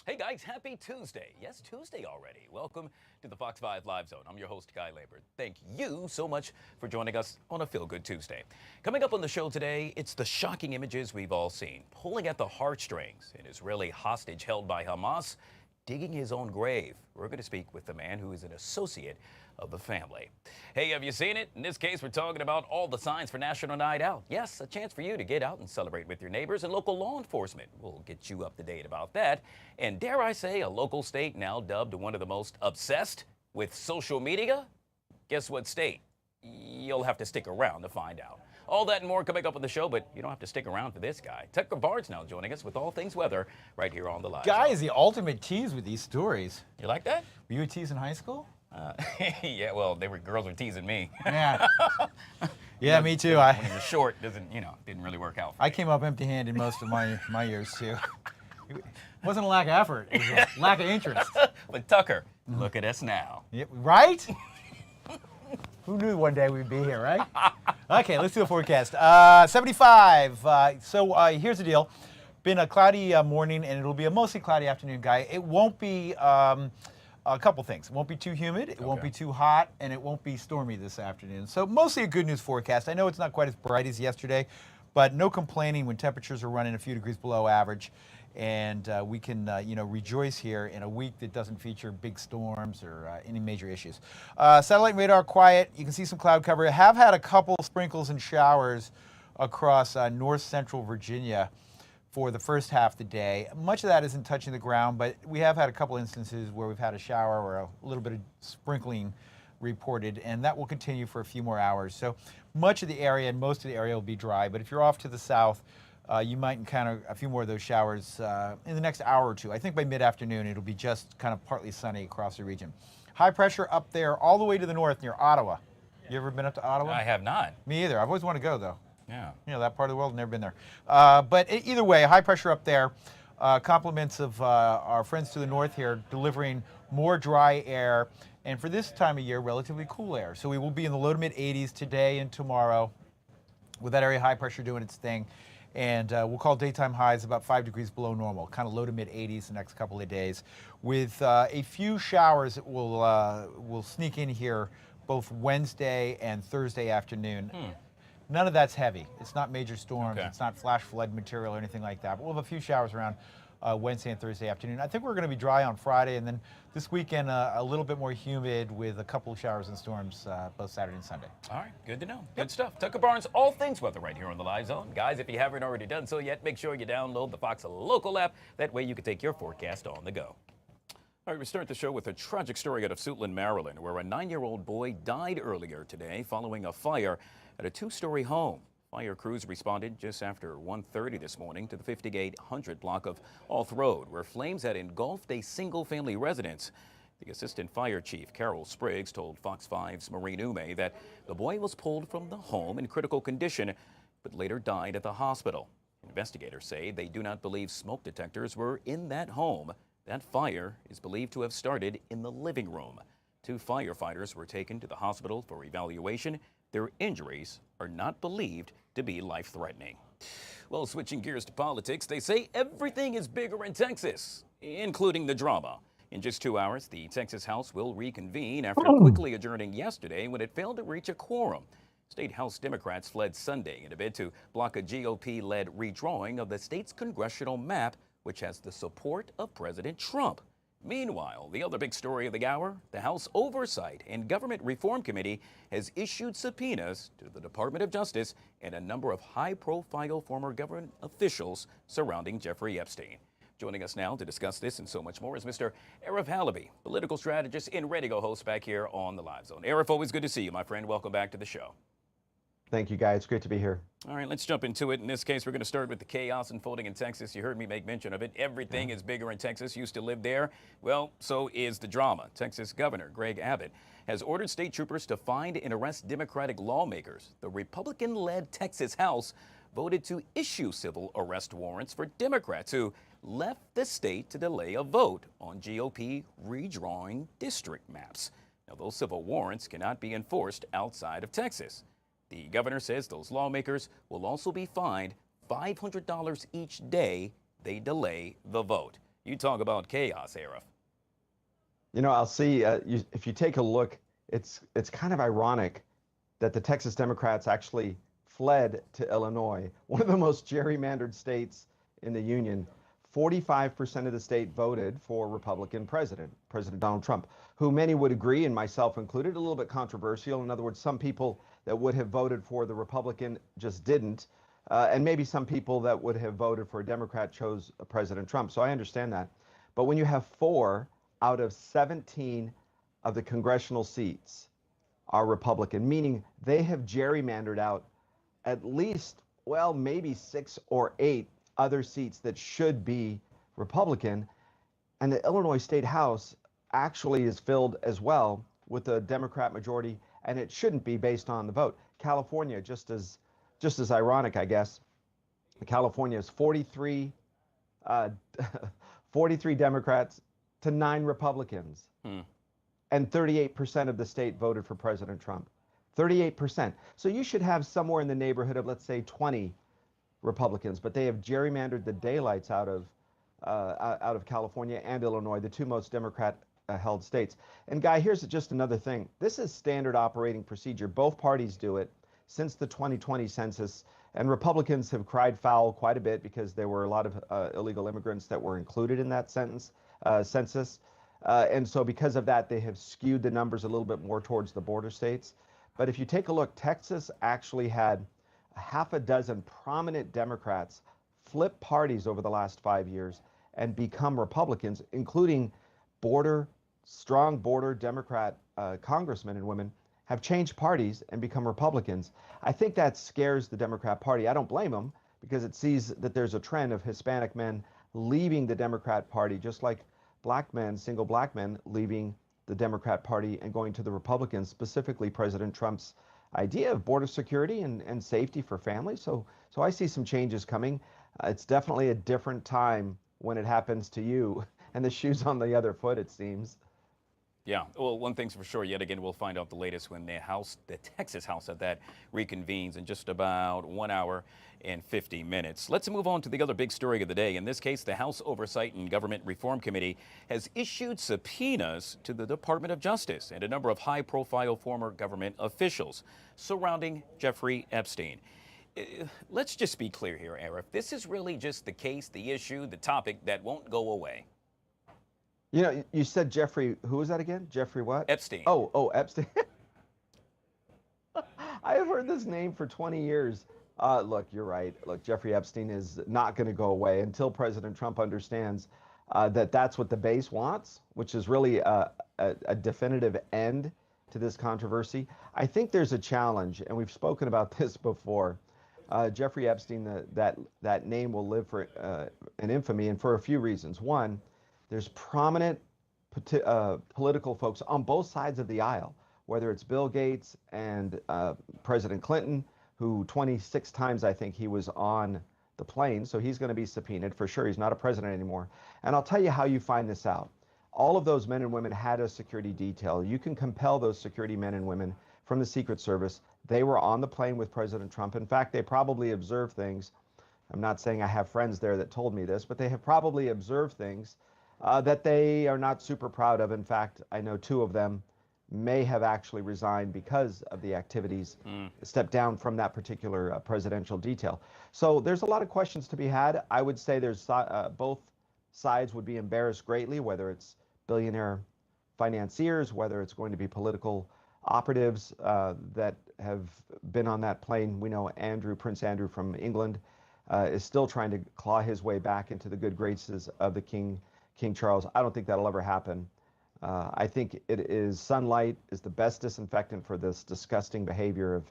Hey guys, happy Tuesday. Yes, Tuesday already. Welcome to the Fox 5 Live Zone. I'm your host, Guy Lambert. Thank you so much for joining us on a Feel Good Tuesday. Coming up on the show today, it's the shocking images we've all seen, pulling at the heartstrings. An Israeli hostage held by Hamas digging his own grave. We're going to speak with the man who is an associate of the family. Hey, have you seen it? In this case, we're talking about all the signs for National Night Out. Yes, a chance for you to get out and celebrate with your neighbors, and local law enforcement will get you up to date about that. And dare I say, a local state now dubbed one of the most obsessed with social media? Guess what state? You'll have to stick around to find out. All that and more coming up on the show, but you don't have to stick around for this guy. Tucker Barnes now joining us with all things weather right here on the Live Guy Zone. is the ultimate tease with these stories. You like that? Were you a tease in high school? Yeah, well, girls were teasing me. Yeah. Yeah, me too. When you're short, didn't really work out for me. I came up empty-handed most of my years too. It wasn't a lack of effort, it was a lack of interest. But Tucker, look at us now. Yeah, right? Who knew one day we'd be here, right? Okay, let's do a forecast. 75. Here's the deal. Been a cloudy morning, and it'll be a mostly cloudy afternoon, Guy. It won't be a couple things. It won't be too humid, it won't be too hot, and it won't be stormy this afternoon. So mostly a good news forecast. I know it's not quite as bright as yesterday, but no complaining when temperatures are running a few degrees below average. And we can, rejoice here in a week that doesn't feature big storms or any major issues. Satellite and radar quiet. You can see some cloud cover. Have had a couple sprinkles and showers across north central Virginia for the first half of the day. Much of that isn't touching the ground, but we have had a couple instances where we've had a shower or a little bit of sprinkling reported, and that will continue for a few more hours. So much of the area and most of the area will be dry, but if you're off to the south, you might encounter a few more of those showers in the next hour or two. I think by mid-afternoon it'll be just kind of partly sunny across the region. High pressure up there all the way to the north near Ottawa. You ever been up to Ottawa? I have not. Me either. I've always wanted to go though. Yeah. That part of the world, never been there. But either way, high pressure up there. Compliments of our friends to the north here delivering more dry air. And for this time of year, relatively cool air. So we will be in the low to mid 80s today and tomorrow with that area high pressure doing its thing. And we'll call daytime highs about 5 degrees below normal, kind of low to mid 80s the next couple of days, with a few showers that will sneak in here both Wednesday and Thursday afternoon. None of that's heavy. It's not major storms. Okay. It's not flash flood material or anything like that. But we'll have a few showers around Wednesday and Thursday afternoon. I think we're going to be dry on Friday, and then this weekend a little bit more humid with a couple of showers and storms both Saturday and Sunday. All right, good to know. Good stuff. Tucker Barnes, all things weather right here on the Live Zone. Guys, if you haven't already done so yet, make sure you download the Fox Local app. That way you can take your forecast on the go. All right, we start the show with a tragic story out of Suitland, Maryland, where a 9-year-old boy died earlier today following a fire at a 2-story home. Fire crews responded just after 1:30 this morning to the 5800 block of Alth Road, where flames had engulfed a single-family residence. The assistant fire chief, Carol Spriggs, told Fox 5's Maureen Ume that the boy was pulled from the home in critical condition, but later died at the hospital. Investigators say they do not believe smoke detectors were in that home. That fire is believed to have started in the living room. 2 firefighters were taken to the hospital for evaluation. Their injuries are not believed to be life-threatening. Well, switching gears to politics, they say everything is bigger in Texas, including the drama. In just 2 hours, the Texas House will reconvene after quickly adjourning yesterday when it failed to reach a quorum. State House Democrats fled Sunday in a bid to block a GOP-led redrawing of the state's congressional map, which has the support of President Trump. Meanwhile, the other big story of the hour, the House Oversight and Government Reform Committee has issued subpoenas to the Department of Justice and a number of high-profile former government officials surrounding Jeffrey Epstein. Joining us now to discuss this and so much more is Mr. Arif Halaby, political strategist and ready-to-go host back here on the Live Zone. Arif, always good to see you, my friend. Welcome back to the show. Thank you, guys. Great to be here. All right, let's jump into it. In this case, we're going to start with the chaos unfolding in Texas. You heard me make mention of it. Everything is bigger in Texas. Used to live there. Well, so is the drama. Texas Governor Greg Abbott has ordered state troopers to find and arrest Democratic lawmakers. The Republican-led Texas House voted to issue civil arrest warrants for Democrats who left the state to delay a vote on GOP redrawing district maps. Now, those civil warrants cannot be enforced outside of Texas. The governor says those lawmakers will also be fined $500 each day they delay the vote. You talk about chaos, Arif. You know, I'll see if you take a look, it's kind of ironic that the Texas Democrats actually fled to Illinois, one of the most gerrymandered states in the union. 45% of the state voted for Republican President Donald Trump, who many would agree, and myself included, a little bit controversial. In other words, some people that would have voted for the Republican just didn't. And maybe some people that would have voted for a Democrat chose President Trump. So I understand that. But when you have 4 out of 17 of the congressional seats are Republican, meaning they have gerrymandered out at least, well, maybe 6 or 8 other seats that should be Republican. And the Illinois State House actually is filled as well with a Democrat majority, and it shouldn't be based on the vote. California, just as ironic, I guess. California is 43 Democrats to 9 Republicans. And 38% of the state voted for President Trump. 38%. So you should have somewhere in the neighborhood of, let's say, 20 Republicans, but they have gerrymandered the daylights out of California and Illinois, the 2 most Democrat-held states. And Guy, here's just another thing. This is standard operating procedure. Both parties do it since the 2020 census, and Republicans have cried foul quite a bit because there were a lot of illegal immigrants that were included in that census. And so because of that, they have skewed the numbers a little bit more towards the border states. But if you take a look, Texas actually had half a dozen prominent Democrats flip parties over the last 5 years and become Republicans, including strong border Democrat congressmen and women have changed parties and become Republicans. I think that scares the Democrat Party. I don't blame them, because it sees that there's a trend of Hispanic men leaving the Democrat Party, just like black men, single black men, leaving the Democrat Party and going to the Republicans, specifically President Trump's idea of border security and safety for families. So I see some changes coming. It's definitely a different time when it happens to you, and the shoe's on the other foot, it seems. Yeah, well, one thing's for sure, yet again, we'll find out the latest when the Texas House at that reconvenes in just about 1 hour and 50 minutes. Let's move on to the other big story of the day. In this case, the House Oversight and Government Reform Committee has issued subpoenas to the Department of Justice and a number of high-profile former government officials surrounding Jeffrey Epstein. Let's just be clear here, Arif. This is really just the case, the issue, the topic that won't go away. You know, you said Jeffrey, who was that again? Jeffrey what? Epstein. Oh, Epstein. I have heard this name for 20 years. Look, you're right. Look, Jeffrey Epstein is not going to go away until President Trump understands that that's what the base wants, which is really a definitive end to this controversy. I think there's a challenge, and we've spoken about this before. Jeffrey Epstein, that name will live for in infamy, and for a few reasons. One, there's prominent political folks on both sides of the aisle, whether it's Bill Gates and President Clinton, who 26 times I think he was on the plane, so he's going to be subpoenaed for sure. He's not a president anymore. And I'll tell you how you find this out. All of those men and women had a security detail. You can compel those security men and women from the Secret Service. They were on the plane with President Trump. In fact, they probably observed things. I'm not saying I have friends there that told me this, but they have probably observed things that they are not super proud of. In fact, I know 2 of them may have actually resigned because of the activities, stepped down from that particular presidential detail. So there's a lot of questions to be had. I would say there's both sides would be embarrassed greatly, whether it's billionaire financiers, whether it's going to be political operatives that have been on that plane. We know Prince Andrew from England is still trying to claw his way back into the good graces of the King Charles. I don't think that'll ever happen. I think sunlight is the best disinfectant for this disgusting behavior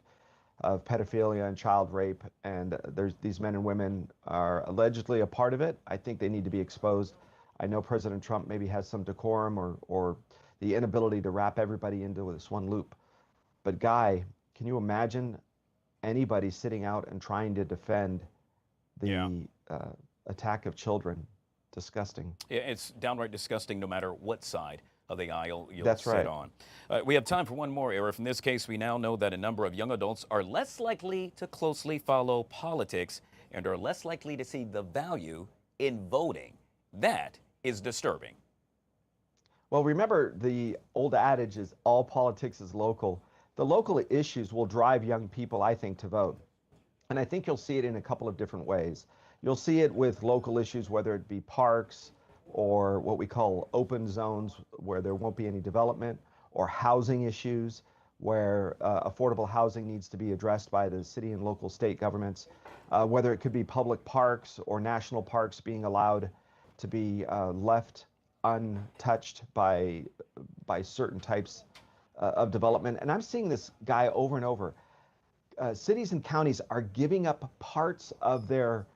of pedophilia and child rape, and these men and women are allegedly a part of it. I think they need to be exposed. I know President Trump maybe has some decorum or the inability to wrap everybody into this one loop. But Guy, can you imagine anybody sitting out and trying to defend the attack of children? Disgusting. Yeah, it's downright disgusting no matter what side of the aisle you'll That's sit right. on. We have time for one more, Arif. In this case, we now know that a number of young adults are less likely to closely follow politics and are less likely to see the value in voting. That is disturbing. Well, remember the old adage is all politics is local. The local issues will drive young people, I think, to vote. And I think you'll see it in a couple of different ways. You'll see it with local issues, whether it be parks or what we call open zones where there won't be any development, or housing issues where affordable housing needs to be addressed by the city and local state governments, whether it could be public parks or national parks being allowed to be left untouched by certain types of development. And I'm seeing this guy over and over. Cities and counties are giving up parts of their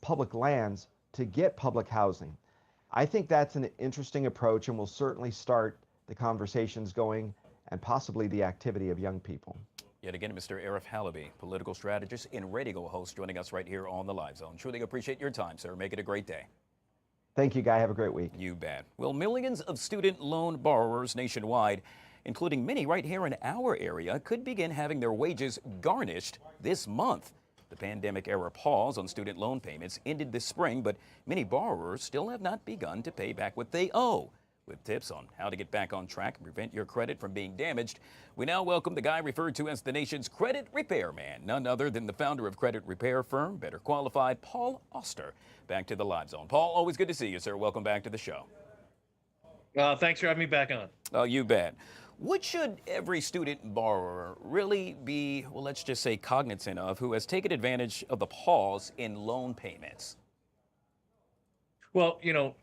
public lands to get public housing. I think that's an interesting approach and will certainly start the conversations going and possibly the activity of young people. Yet again, Mr. Arif Halaby, political strategist and radio host, joining us right here on the Live Zone. Truly appreciate your time, sir. Make it a great day. Thank you, Guy. Have a great week. You bet. Well, millions of student loan borrowers nationwide, including many right here in our area, could begin having their wages garnished this month. The pandemic-era pause on student loan payments ended this spring, but many borrowers still have not begun to pay back what they owe. With tips on how to get back on track and prevent your credit from being damaged, we now welcome the guy referred to as the nation's credit repair man, none other than the founder of credit repair firm Better Qualified, Paul Auster. Back to the Live Zone. Paul, always good to see you, sir. Welcome back to the show. Thanks for having me back on. Oh, you bet. What should every student borrower really be, well, let's just say cognizant of, who has taken advantage of the pause in loan payments? Well, you know,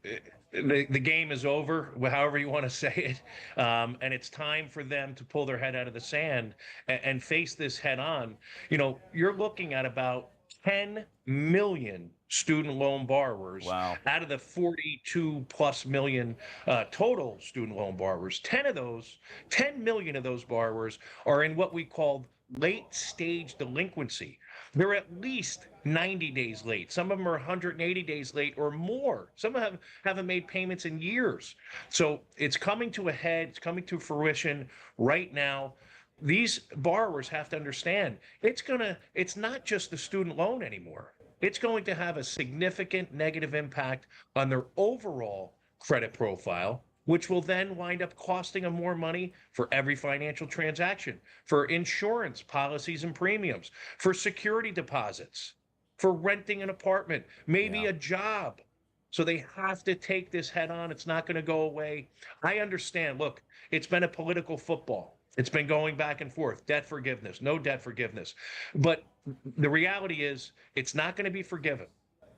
the game is over, however you want to say it, and it's time for them to pull their head out of the sand and face this head on. You know, you're looking at about 10 million student loan borrowers. Wow. Out of the 42 plus million total student loan borrowers. 10 million of those borrowers are in what we call late stage delinquency. They're at least 90 days late. Some of them are 180 days late or more. Some of them haven't made payments in years. So it's coming to a head, it's coming to fruition right now. These borrowers have to understand it's not just the student loan anymore. It's going to have a significant negative impact on their overall credit profile, which will then wind up costing them more money for every financial transaction, for insurance policies and premiums, for security deposits, for renting an apartment, maybe a job. So they have to take this head on. It's not going to go away. I understand. Look, it's been a political football. It's been going back and forth, debt forgiveness, no debt forgiveness. But the reality is it's not going to be forgiven.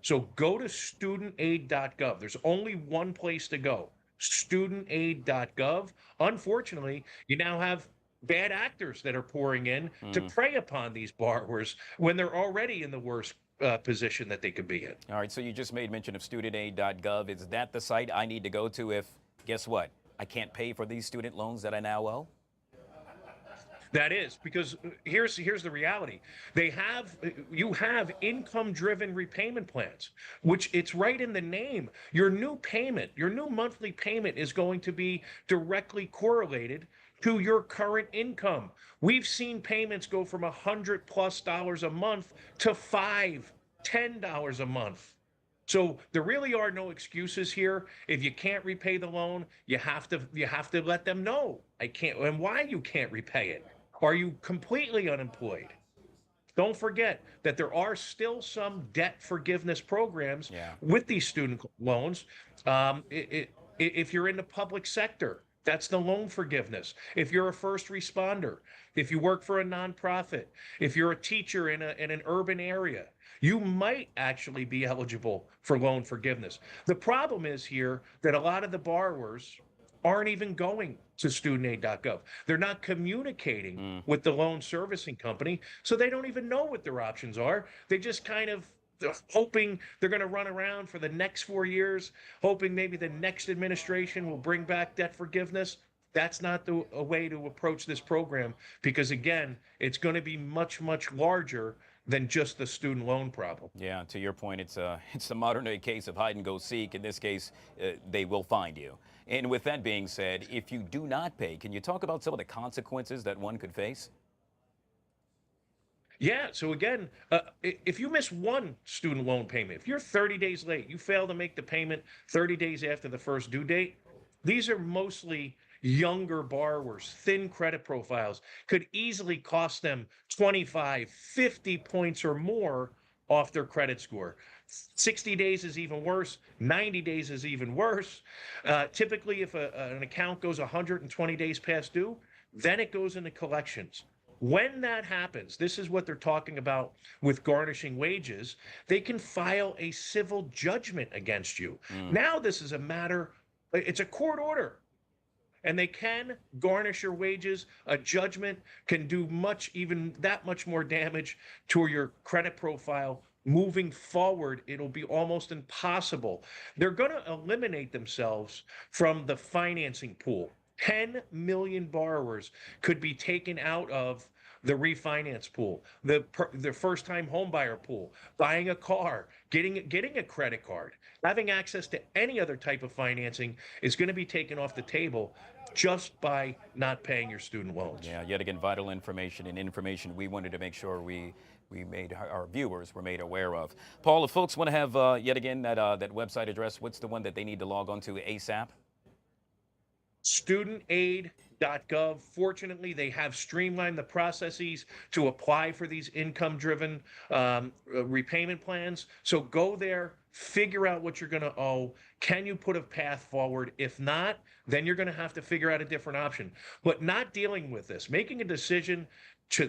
So go to studentaid.gov. There's only one place to go, studentaid.gov. Unfortunately, you now have bad actors that are pouring in to prey upon these borrowers when they're already in the worst position that they could be in. All right, so you just made mention of studentaid.gov. Is that the site I need to go to if, guess what, I can't pay for these student loans that I now owe? That is, because here's the reality. You have income-driven repayment plans, which it's right in the name. Your new monthly payment is going to be directly correlated to your current income. We've seen payments go from $100+ a month to $5, $10 a month. So there really are no excuses here. If you can't repay the loan, you have to let them know I can't and why you can't repay it. Are you completely unemployed? Don't forget that there are still some debt forgiveness programs with these student loans. If you're in the public sector, that's the loan forgiveness. If you're a first responder, if you work for a nonprofit, if you're a teacher in an urban area, you might actually be eligible for loan forgiveness. The problem is here that a lot of the borrowers aren't even going to studentaid.gov. They're not communicating with the loan servicing company, so they don't even know what their options are. They just kind of hoping they're going to run around for the next 4 years, hoping maybe the next administration will bring back debt forgiveness. That's not a way to approach this program because, again, it's going to be much, much larger than just the student loan problem. Yeah, to your point, it's a modern-day case of hide and go seek. In this case, they will find you. And with that being said, if you do not pay, can you talk about some of the consequences that one could face? Yeah. So again, if you miss one student loan payment, if you're 30 days late, you fail to make the payment 30 days after the first due date, these are mostly younger borrowers, thin credit profiles, could easily cost them 25, 50 points or more off their credit score. 60 days is even worse. 90 days is even worse. Typically, if an account goes 120 days past due, then it goes into collections. When that happens, this is what they're talking about with garnishing wages. They can file a civil judgment against you. Now, this is a matter, it's a court order, and they can garnish your wages. A judgment can do even that much more damage to your credit profile. Moving forward, it'll be almost impossible. They're going to eliminate themselves from the financing pool. 10 million borrowers could be taken out of the refinance pool, the first-time homebuyer pool, buying a car, getting a credit card, having access to any other type of financing is going to be taken off the table just by not paying your student loans. Yeah, yet again, vital information and information we wanted to make sure we made our viewers were made aware of. Paul, if folks want to have yet again that website address, what's the one that they need to log on to ASAP? Studentaid.gov. Fortunately, they have streamlined the processes to apply for these income-driven repayment plans. So go there, figure out what you're going to owe. Can you put a path forward? If not, then you're going to have to figure out a different option. But not dealing with this, making a decision to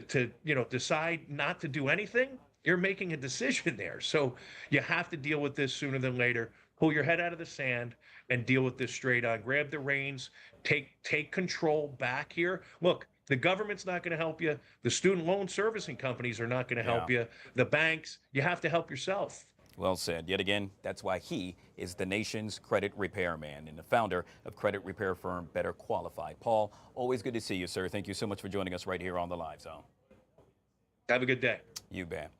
decide not to do anything, you're making a decision there. So you have to deal with this sooner than later. Pull your head out of the sand and deal with this straight on. Grab the reins, take control back here. Look, the government's not going to help you. The student loan servicing companies are not going to help you. The banks, you have to help yourself. Well said. Yet again, that's why he is the nation's credit repairman and the founder of credit repair firm Better Qualified. Paul, always good to see you, sir. Thank you so much for joining us right here on the Live Zone. Have a good day. You bet.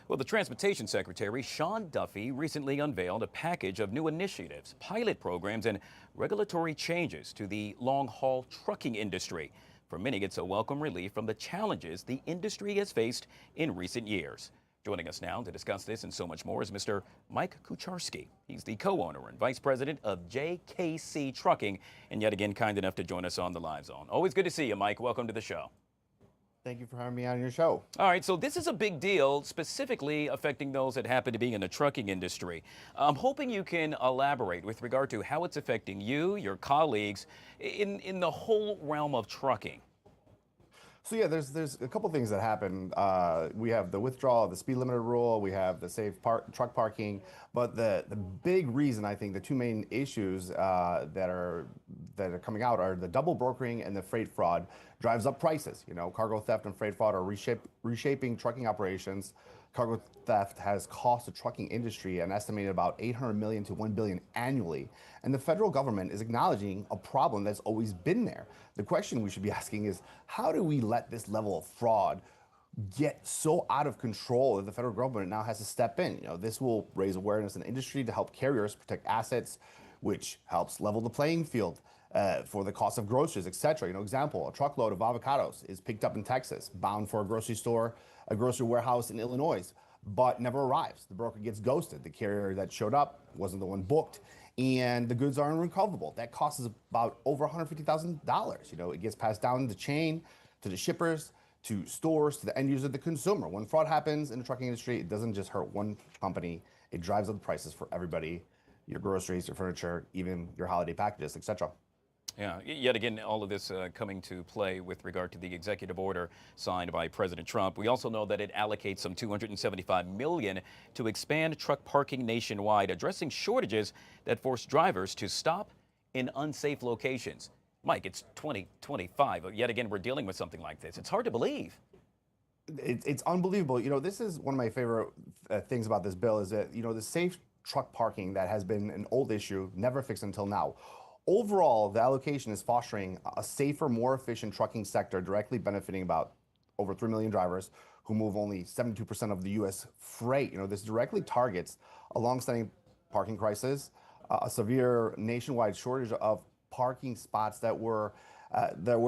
Well, the Transportation Secretary, Sean Duffy, recently unveiled a package of new initiatives, pilot programs, and regulatory changes to the long-haul trucking industry. For many, it's a welcome relief from the challenges the industry has faced in recent years. Joining us now to discuss this and so much more is Mr. Mike Kucharski. He's the co-owner and vice president of JKC Trucking, and yet again kind enough to join us on the Live Zone. Always good to see you, Mike. Welcome to the show. Thank you for having me on your show. All right, so this is a big deal, specifically affecting those that happen to be in the trucking industry. I'm hoping you can elaborate with regard to how it's affecting you, your colleagues, in the whole realm of trucking. So yeah, there's a couple things that happen. We have the withdrawal of the speed limiter rule. We have the safe truck parking. But the big reason, I think, the two main issues that are coming out are the double brokering and the freight fraud drives up prices. You know, cargo theft and freight fraud are reshaping trucking operations. Cargo theft has cost the trucking industry an estimated about 800 million to 1 billion annually. And the federal government is acknowledging a problem that's always been there. The question we should be asking is, how do we let this level of fraud get so out of control that the federal government now has to step in? You know, this will raise awareness in the industry to help carriers protect assets, which helps level the playing field for the cost of groceries, etc. You know, example, a truckload of avocados is picked up in Texas, bound for a grocery warehouse in Illinois, but never arrives. The broker gets ghosted. The carrier that showed up wasn't the one booked, and the goods are unrecoverable. That costs us about over $150,000. You know, it gets passed down the chain to the shippers, to stores, to the end user, the consumer. When fraud happens in the trucking industry, it doesn't just hurt one company. It drives up the prices for everybody, your groceries, your furniture, even your holiday packages, etc. Yeah, yet again, all of this coming to play with regard to the executive order signed by President Trump. We also know that it allocates some $275 million to expand truck parking nationwide, addressing shortages that force drivers to stop in unsafe locations. Mike, it's 2025. Yet again, we're dealing with something like this. It's hard to believe. It's unbelievable. You know, this is one of my favorite things about this bill is that, you know, the safe truck parking that has been an old issue, never fixed until now. Overall, the allocation is fostering a safer, more efficient trucking sector, directly benefiting about over 3 million drivers who move only 72% of the U.S. freight. You know, this directly targets a longstanding parking crisis, a severe nationwide shortage of parking spots that where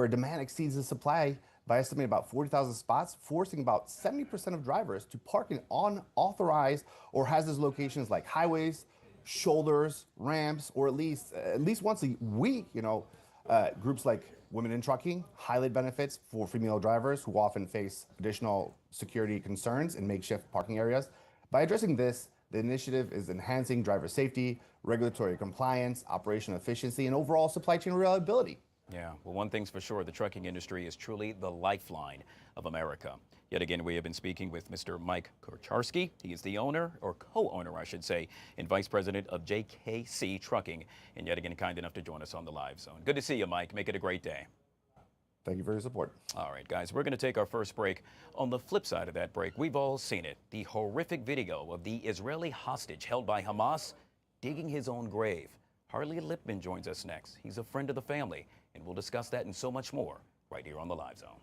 demand exceeds the supply by estimating about 40,000 spots, forcing about 70% of drivers to park in unauthorized or hazardous locations like highways, shoulders, ramps, or at least once a week. Groups like Women in Trucking highlight benefits for female drivers who often face additional security concerns in makeshift parking areas. By addressing this, the initiative is enhancing driver safety, regulatory compliance, operational efficiency, and overall supply chain reliability. Yeah, well, one thing's for sure, the trucking industry is truly the lifeline of America. Yet again, we have been speaking with Mr. Mike Korcharski. He is the owner, or co-owner, I should say, and vice president of JKC Trucking, and yet again, kind enough to join us on the Live Zone. Good to see you, Mike. Make it a great day. Thank you for your support. All right, guys, we're going to take our first break. On the flip side of that break, we've all seen it, the horrific video of the Israeli hostage held by Hamas digging his own grave. Harley Lipman joins us next. He's a friend of the family, and we'll discuss that and so much more right here on the Live Zone.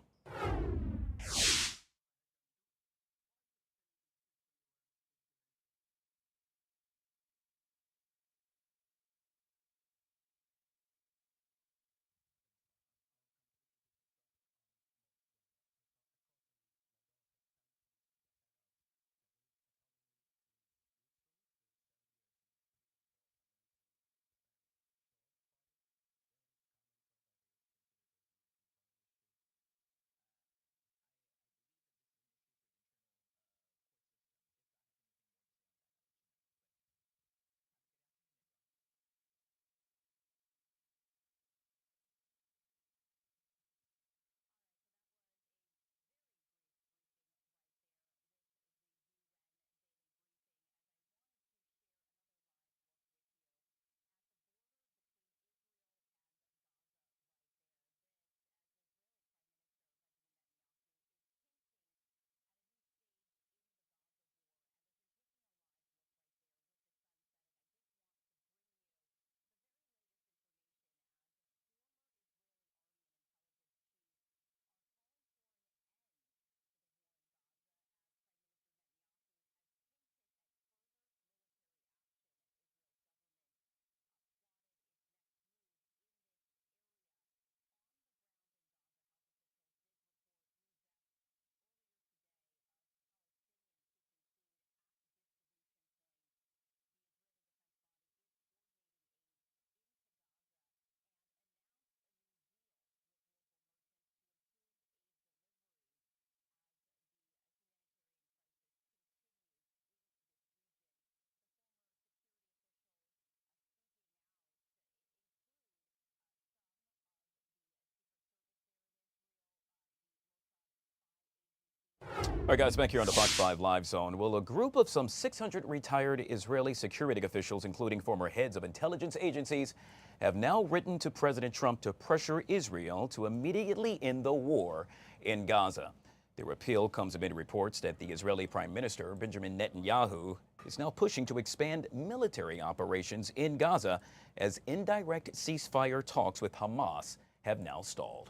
All right, guys, back here on the Fox 5 Live Zone. Well, a group of some 600 retired Israeli security officials, including former heads of intelligence agencies, have now written to President Trump to pressure Israel to immediately end the war in Gaza. Their appeal comes amid reports that the Israeli Prime Minister, Benjamin Netanyahu, is now pushing to expand military operations in Gaza as indirect ceasefire talks with Hamas have now stalled.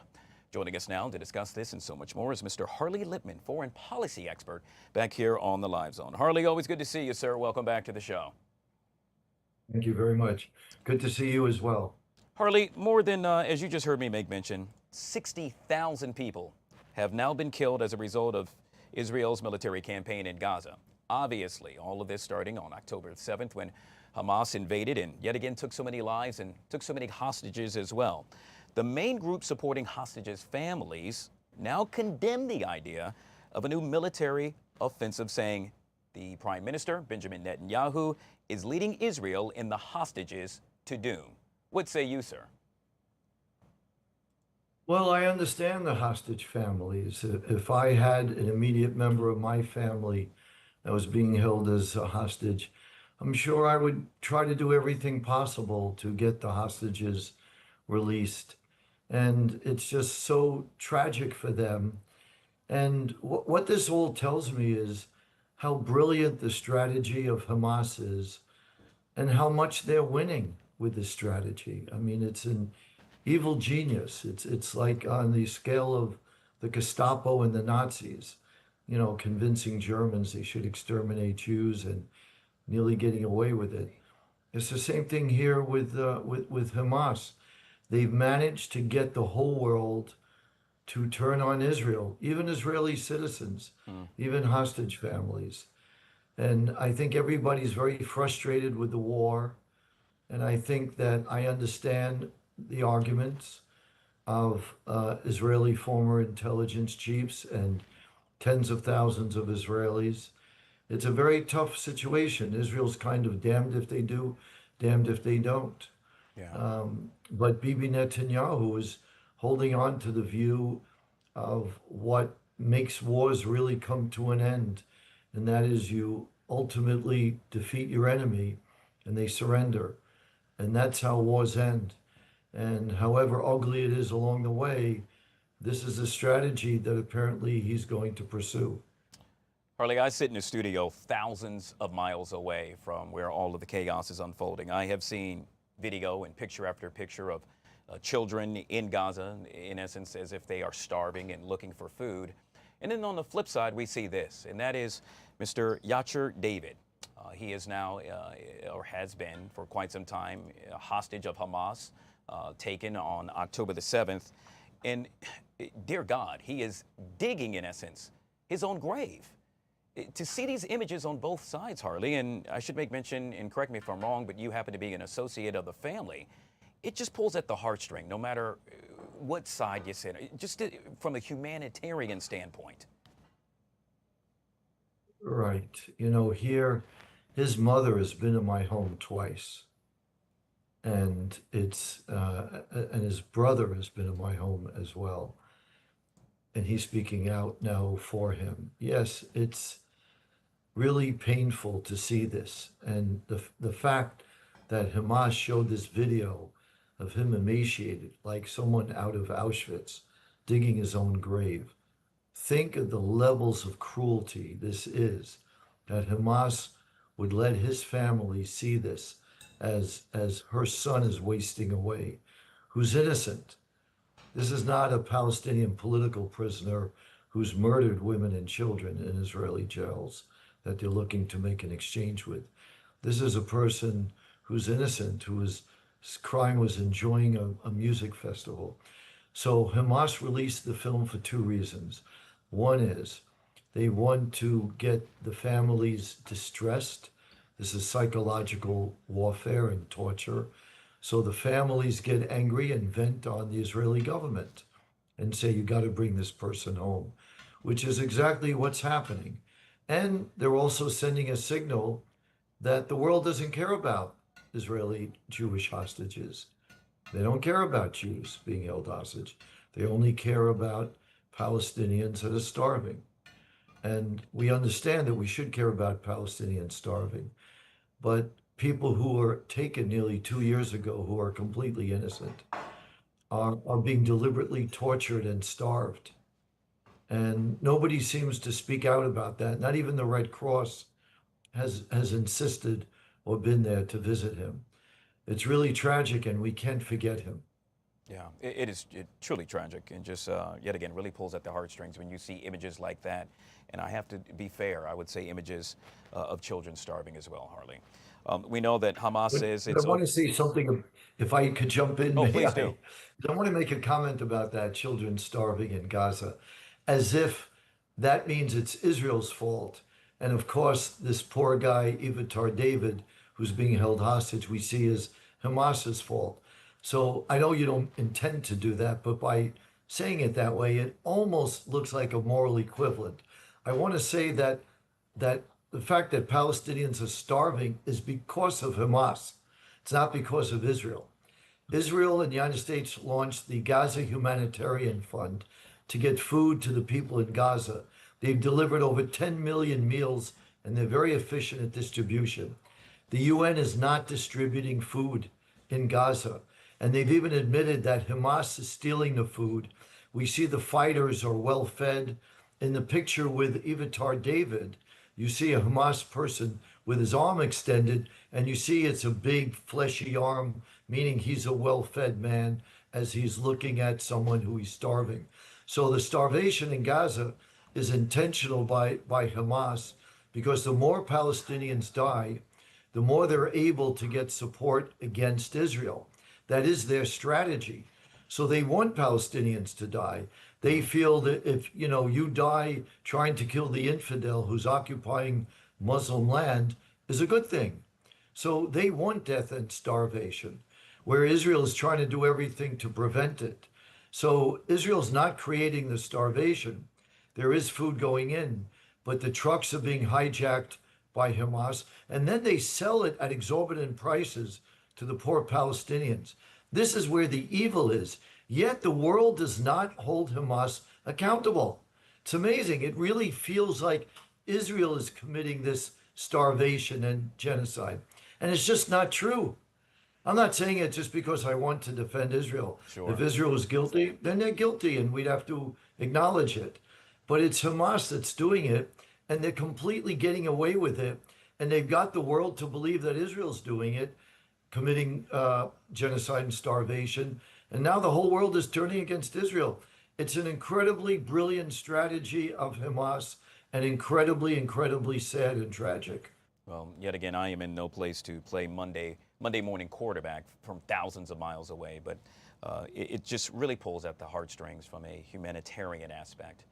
Joining us now to discuss this and so much more is Mr. Harley Lipman, foreign policy expert, back here on the Live Zone. Harley, always good to see you, sir. Welcome back to the show. Thank you very much. Good to see you as well. Harley, more than, as you just heard me make mention, 60,000 people have now been killed as a result of Israel's military campaign in Gaza. Obviously, all of this starting on October 7th when Hamas invaded and yet again took so many lives and took so many hostages as well. The main group supporting hostages' families now condemn the idea of a new military offensive, saying the Prime Minister, Benjamin Netanyahu, is leading Israel in the hostages to doom. What say you, sir? Well, I understand the hostage families. If I had an immediate member of my family that was being held as a hostage, I'm sure I would try to do everything possible to get the hostages released. And it's just so tragic for them. And what this all tells me is how brilliant the strategy of Hamas is and how much they're winning with this strategy. I mean, it's an evil genius. It's like on the scale of the Gestapo and the Nazis, you know, convincing Germans they should exterminate Jews and nearly getting away with it. It's the same thing here with Hamas. They've managed to get the whole world to turn on Israel, even Israeli citizens, even hostage families. And I think everybody's very frustrated with the war. And I think that I understand the arguments of Israeli former intelligence chiefs and tens of thousands of Israelis. It's a very tough situation. Israel's kind of damned if they do, damned if they don't. Yeah. But Bibi Netanyahu is holding on to the view of what makes wars really come to an end, and that is you ultimately defeat your enemy and they surrender. And that's how wars end. And however ugly it is along the way, this is a strategy that apparently he's going to pursue. Harley, I sit in a studio thousands of miles away from where all of the chaos is unfolding. I have seen video and picture after picture of children in Gaza, in essence, as if they are starving and looking for food. And then on the flip side, we see this, and that is Mr. Yachir David. He is now, or has been for quite some time, a hostage of Hamas, taken on October the 7th. And dear God, he is digging, in essence, his own grave. To see these images on both sides, Harley, and I should make mention, and correct me if I'm wrong, but you happen to be an associate of the family, it just pulls at the heartstring, no matter what side you sit, just from a humanitarian standpoint. Right. You know, here, his mother has been in my home twice. And and his brother has been in my home as well. And he's speaking out now for him. Yes, it's really painful to see this. And the fact that Hamas showed this video of him emaciated, like someone out of Auschwitz, digging his own grave. Think of the levels of cruelty this is, that Hamas would let his family see this as her son is wasting away, who's innocent. This is not a Palestinian political prisoner who's murdered women and children in Israeli jails that they're looking to make an exchange with. This is a person who's innocent, whose crime was enjoying a music festival. So Hamas released the film for two reasons. One is they want to get the families distressed. This is psychological warfare and torture. So the families get angry and vent on the Israeli government and say, you got to bring this person home, which is exactly what's happening. And they're also sending a signal that the world doesn't care about Israeli Jewish hostages. They don't care about Jews being held hostage. They only care about Palestinians that are starving. And we understand that we should care about Palestinians starving. But people who were taken nearly 2 years ago, who are completely innocent, are being deliberately tortured and starved. And nobody seems to speak out about that. Not even the Red Cross has insisted or been there to visit him. It's really tragic, and we can't forget him. Yeah, it is truly tragic, and just yet again really pulls at the heartstrings when you see images like that. And I have to be fair, I would say images of children starving as well, Harley. We know that Hamas says it's. I want to say something, if I could jump in. Oh, please do. I want to make a comment about that, children starving in Gaza, as if that means it's Israel's fault. And of course, this poor guy, Ivitar David, who's being held hostage, we see as Hamas's fault. So I know you don't intend to do that, but by saying it that way, it almost looks like a moral equivalent. I want to say that the fact that Palestinians are starving is because of Hamas. It's not because of Israel. Israel and the United States launched the Gaza Humanitarian Fund to get food to the people in Gaza. They've delivered over 10 million meals, and they're very efficient at distribution. The UN is not distributing food in Gaza, and they've even admitted that Hamas is stealing the food. We see the fighters are well fed. In the picture with Ivitar David, you see a Hamas person with his arm extended, and you see it's a big fleshy arm, meaning he's a well-fed man as he's looking at someone who is starving. So the starvation in Gaza is intentional by Hamas, because the more Palestinians die, the more they're able to get support against Israel. That is their strategy. So they want Palestinians to die. They feel that if, you die trying to kill the infidel who's occupying Muslim land is a good thing. So they want death and starvation, where Israel is trying to do everything to prevent it. So Israel's not creating the starvation. There is food going in, but the trucks are being hijacked by Hamas, and then they sell it at exorbitant prices to the poor Palestinians. This is where the evil is. Yet the world does not hold Hamas accountable. It's amazing. It really feels like Israel is committing this starvation and genocide. And it's just not true. I'm not saying it just because I want to defend Israel. Sure. If Israel is guilty, then they're guilty and we'd have to acknowledge it. But it's Hamas that's doing it, and they're completely getting away with it. And they've got the world to believe that Israel's doing it, committing genocide and starvation. And now the whole world is turning against Israel. It's an incredibly brilliant strategy of Hamas, and incredibly, incredibly sad and tragic. Well, yet again, I am in no place to play Monday morning quarterback from thousands of miles away, but it just really pulls at the heartstrings from a humanitarian aspect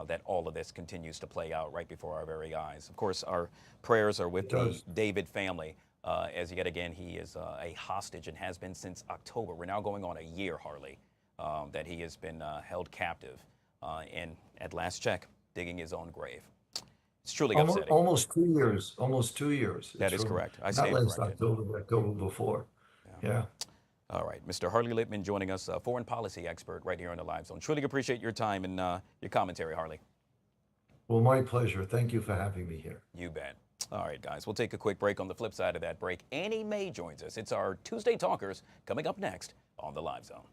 that all of this continues to play out right before our very eyes. Of course, our prayers are with the David family, as yet again he is a hostage and has been since October. We're now going on a year, Harley, that he has been held captive and at last check, digging his own grave. It's truly upsetting. Almost 2 years. Almost 2 years. That is correct. I Not stand last corrected. October, but October before. Yeah. All right, Mr. Harley Lippman joining us, a foreign policy expert right here on the Live Zone. Truly appreciate your time and your commentary, Harley. Well, my pleasure. Thank you for having me here. You bet. All right, guys, we'll take a quick break. On the flip side of that break, Annie Mae joins us. It's our Tuesday Talkers coming up next on the Live Zone.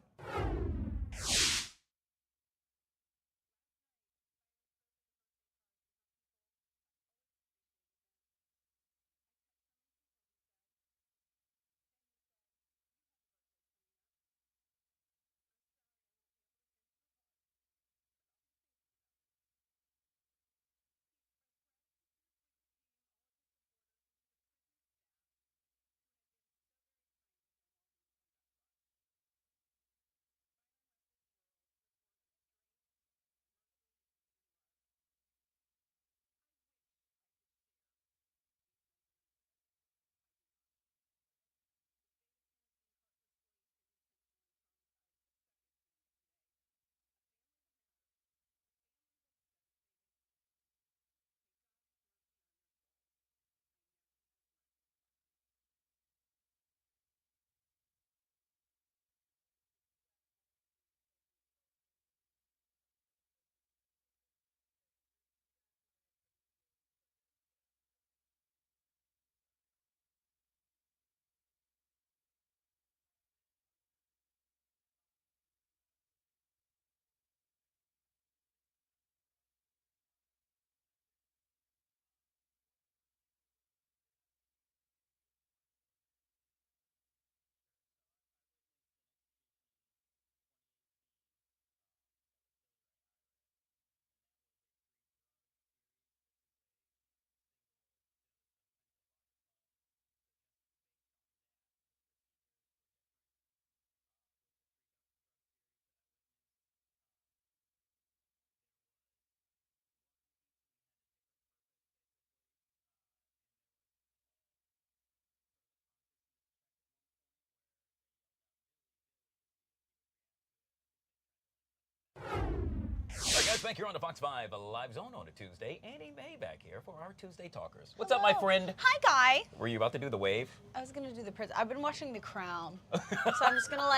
All right, guys, back here on the Fox 5 Live Zone on a Tuesday. Annie Mae back here for our Tuesday Talkers. What's up, my friend? Hi, Guy. Were you about to do the wave? I was gonna do the prince. I've been watching The Crown, so I'm just gonna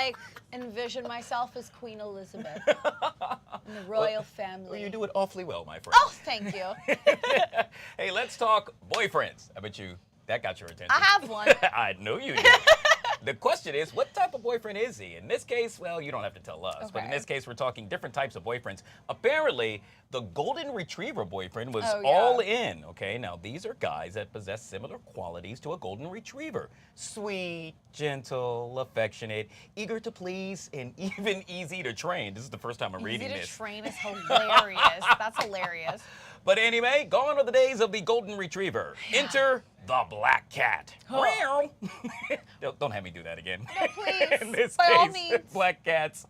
envision myself as Queen Elizabeth in the royal family. Well, you do it awfully well, my friend. Oh, thank you. Hey, let's talk boyfriends. I bet you that got your attention. I have one. I know you do. The question is, what type of boyfriend is he? In this case, well, you don't have to tell us, but in Okay. this case, we're talking different types of boyfriends. Apparently, the golden retriever boyfriend was Oh, yeah. all in, okay? Now, these are guys that possess similar qualities to a golden retriever. Sweet, gentle, affectionate, eager to please, and even easy to train. This is the first time I'm reading Easy this. to train is hilarious. That's hilarious. But anyway, gone are the days of the golden retriever. Enter the black cat. Don't have me do that again. No, please. In this By all case, means. black cats,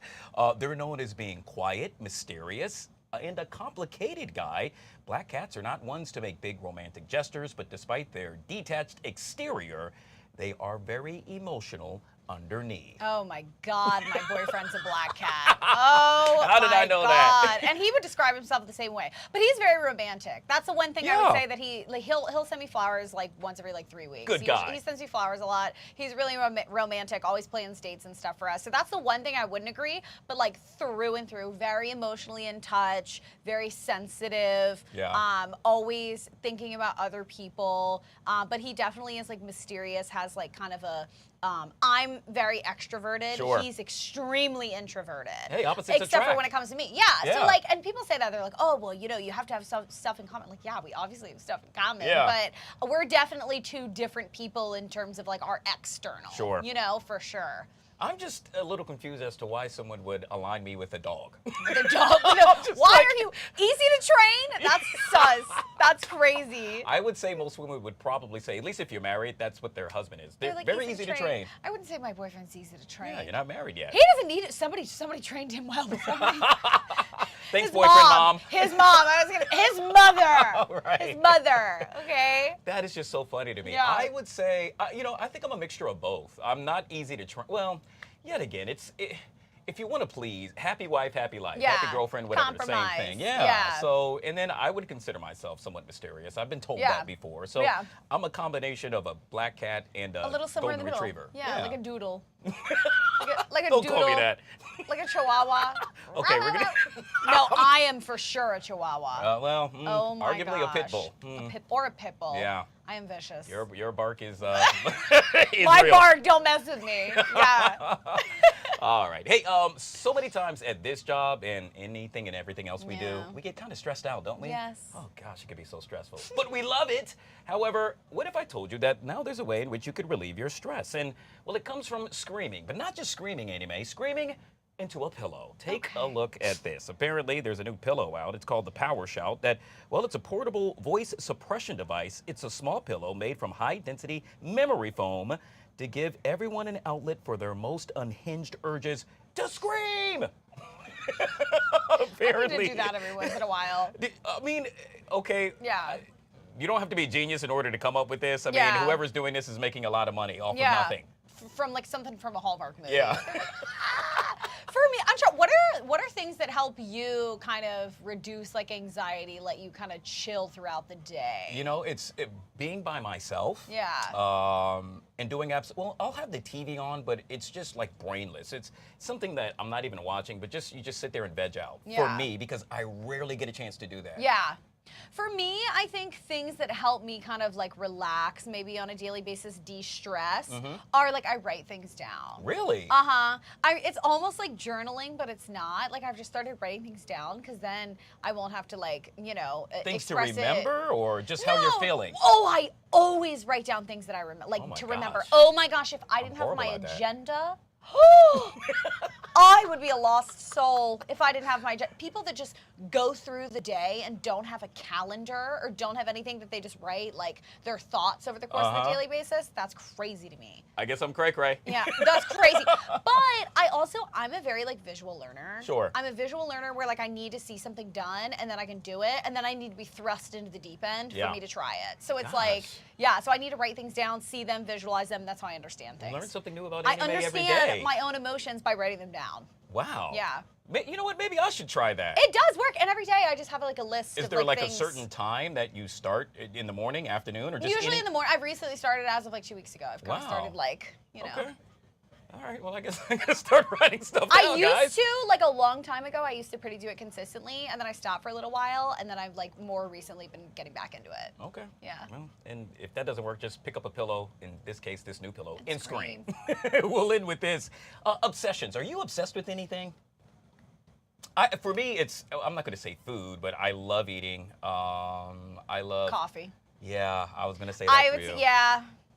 they're known as being quiet, mysterious, and a complicated guy. Black cats are not ones to make big romantic gestures, but despite their detached exterior, they are very emotional underneath. Oh my God, my boyfriend's a black cat. Oh, How did I know that? And he would describe himself the same way. But he's very romantic. That's the one thing I would Yeah. say that he'll send me flowers like once every like 3 weeks. Good guy. He sends me flowers a lot. He's really romantic, always plans dates and stuff for us. So that's the one thing I wouldn't agree. But like through and through, very emotionally in touch, very sensitive. Yeah. Always thinking about other people. But he definitely is like mysterious. Has like kind of a. I'm very extroverted. Sure. He's extremely introverted. Hey, opposites Except for attract. when it comes to me. Yeah. Yeah. So like, and people say that they're like, oh, well, you know, you have to have some stuff in common. Like, yeah, we obviously have stuff in common. Yeah. But we're definitely two different people in terms of like our external. Sure. You know, for sure. I'm just a little confused as to why someone would align me with a dog. The dog. Why are you easy to train? That's sus. That's crazy. I would say most women would probably say, at least if you're married, that's what their husband is. They're like, very easy to train. I wouldn't say my boyfriend's easy to train. Yeah, you're not married yet. He doesn't need it. Somebody trained him well before me. Thanks, His boyfriend, mom. His mom. His mother. Right. His mother. Okay. That is just so funny to me. Yeah. I would say, I think I'm a mixture of both. I'm not easy to train. Well, yet again, if you want to please, happy wife, happy life, Yeah. happy girlfriend, whatever, the same Compromise. thing. Yeah. Yeah. So, and then I would consider myself somewhat mysterious. I've been told Yeah. that before. So Yeah. I'm a combination of a black cat and a, A little somewhere in golden the middle. retriever. Yeah, like a doodle. like a Don't doodle. call me that. Like a chihuahua. Okay, we're gonna. No, I am for sure a chihuahua. Well, oh my arguably gosh. a pit bull. Or a pit bull. Yeah. I am vicious. Your bark is is My real. bark, don't mess with me. Yeah. All right. Hey, so many times at this job and anything and everything else we do, Yeah. we get kind of stressed out, don't we? Yes. Oh gosh, it can be so stressful. But we love it. However, what if I told you that now there's a way in which you could relieve your stress? And well, it comes from screaming, but not just screaming, anime, screaming into a pillow. Take a look at this. Apparently, there's a new pillow out. It's called the Power Shout. It's a portable voice suppression device. It's a small pillow made from high-density memory foam to give everyone an outlet for their most unhinged urges to scream. Apparently. I need to do that every once in a while. I mean, okay. Yeah. You don't have to be a genius in order to come up with this. I mean, Yeah. whoever's doing this is making a lot of money off Yeah. of nothing. From like something from a Hallmark movie. Yeah. For me, I'm sure. What are things that help you kind of reduce like anxiety, let you kind of chill throughout the day? You know, it's being by myself. Yeah. And doing apps. Well, I'll have the TV on, but it's just like brainless. It's something that I'm not even watching, but you just sit there and veg out. For Yeah. me, because I rarely get a chance to do that. Yeah. For me, I think things that help me kind of like relax, maybe on a daily basis, de-stress, are like I write things down. Really? Uh-huh. It's almost like journaling, but it's not. Like I've just started writing things down because then I won't have to like, Things to express it. remember or just how you're No. feeling? Oh, I always write down things that I remember, like Oh my to remember. gosh. Oh my gosh, if I didn't have horrible my at that. agenda, I would be a lost soul if I didn't have my people that just go through the day and don't have a calendar or don't have anything that they just write like their thoughts over the course of a daily basis. That's crazy to me. I guess I'm cray-cray. Yeah, that's crazy. But I'm a very like visual learner. Sure. I'm a visual learner where like I need to see something done and then I can do it and then I need to be thrust into the deep end Yeah. for me to try it. So it's Gosh. like, yeah, so I need to write things down, see them, visualize them. That's how I understand things. Learn something new about I anime every understand day. my own emotions by writing them down. Wow. Yeah. You know what? Maybe I should try that. It does work, and every day I just have like a list Is of there like things. a certain time that you start in the morning, afternoon, or just Usually in the morning. I've recently started as of like 2 weeks ago. I've kind of Wow. started like, Okay. All right. Well, I guess I'm gonna start writing stuff down, I used guys. to, like a long time ago, I used to pretty do it consistently, and then I stopped for a little while, and then I've like more recently been getting back into it. Okay. Yeah. Well, and if that doesn't work, just pick up a pillow. In this case, this new pillow, and scream. We'll end with this. Obsessions. Are you obsessed with anything? For me, I'm not going to say food, but I love eating. I love Coffee. Yeah, I was going to say that for you.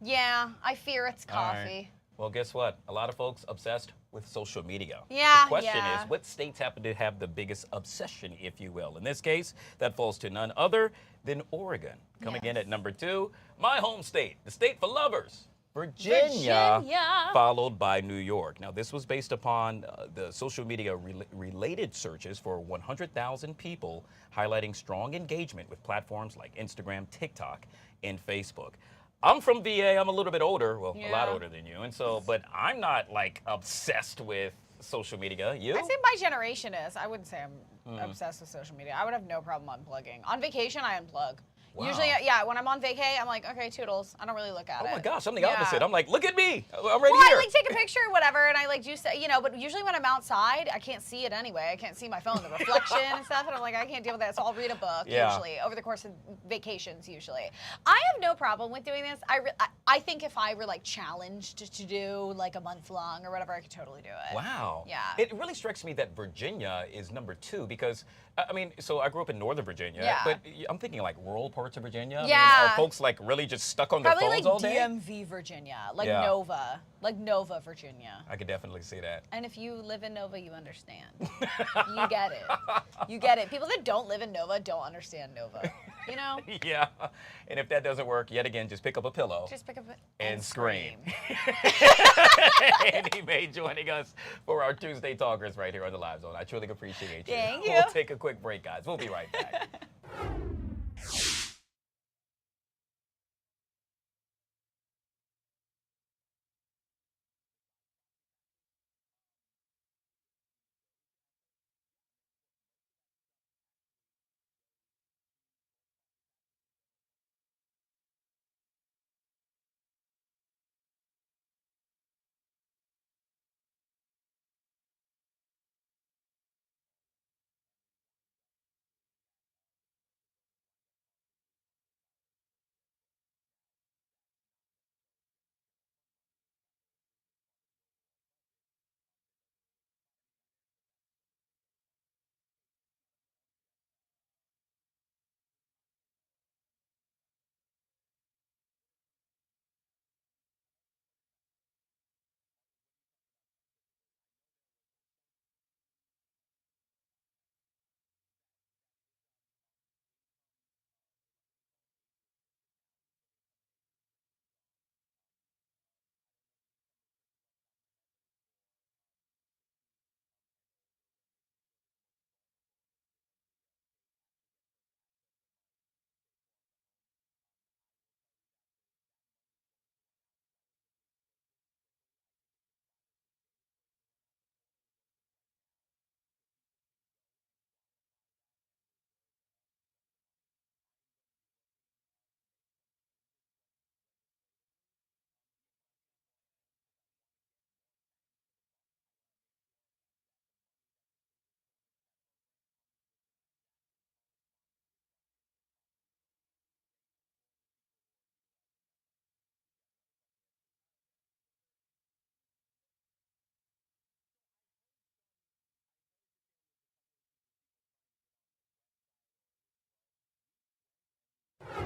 Yeah. I fear it's All right. coffee. Well, guess what? A lot of folks obsessed with social media. Yeah, The question yeah. is, what states happen to have the biggest obsession, if you will? In this case, that falls to none other than Oregon. Coming in Yes. at number 2, my home state, the state for lovers. Virginia, Virginia. followed by New York. Now, this was based upon the social media related searches for 100,000 people, highlighting strong engagement with platforms like Instagram, TikTok, and Facebook. I'm from VA. I'm a little bit older, well, a lot Yeah. older than you, and so, but I'm not like obsessed with social media. You? I say my generation is. I wouldn't say I'm obsessed with social media. I would have no problem unplugging. On vacation, I unplug. Wow. Usually, yeah, when I'm on vacay, I'm like, okay, toodles. I don't really look at it. Oh my gosh, I'm the Yeah. opposite. I'm like, look at me. I'm right Well, here. I like take a picture or whatever, and I like do, but usually when I'm outside, I can't see it anyway. I can't see my phone, the reflection and stuff, and I'm like, I can't deal with that, so I'll read a book usually over the course of vacations. Usually, I have no problem with doing this. I think if I were like challenged to do like a month long or whatever, I could totally do it. Wow. Yeah. It really strikes me that Virginia is number 2 because, I mean, so I grew up in Northern Virginia, Yeah. but I'm thinking like rural parts of Virginia. I mean, Yeah. are folks like really just stuck on their Probably phones like all day? DMV, Virginia, like Yeah. Nova, Virginia. I could definitely see that. And if you live in Nova, you understand. You get it. You get it. People that don't live in Nova don't understand Nova. You know? Yeah. And if that doesn't work, yet again, just pick up a pillow. Just pick up it And scream. Andy May joining us for our Tuesday Talkers right here on the Live Zone. I truly appreciate you. Thank you. We'll take a quick break, guys. We'll be right back.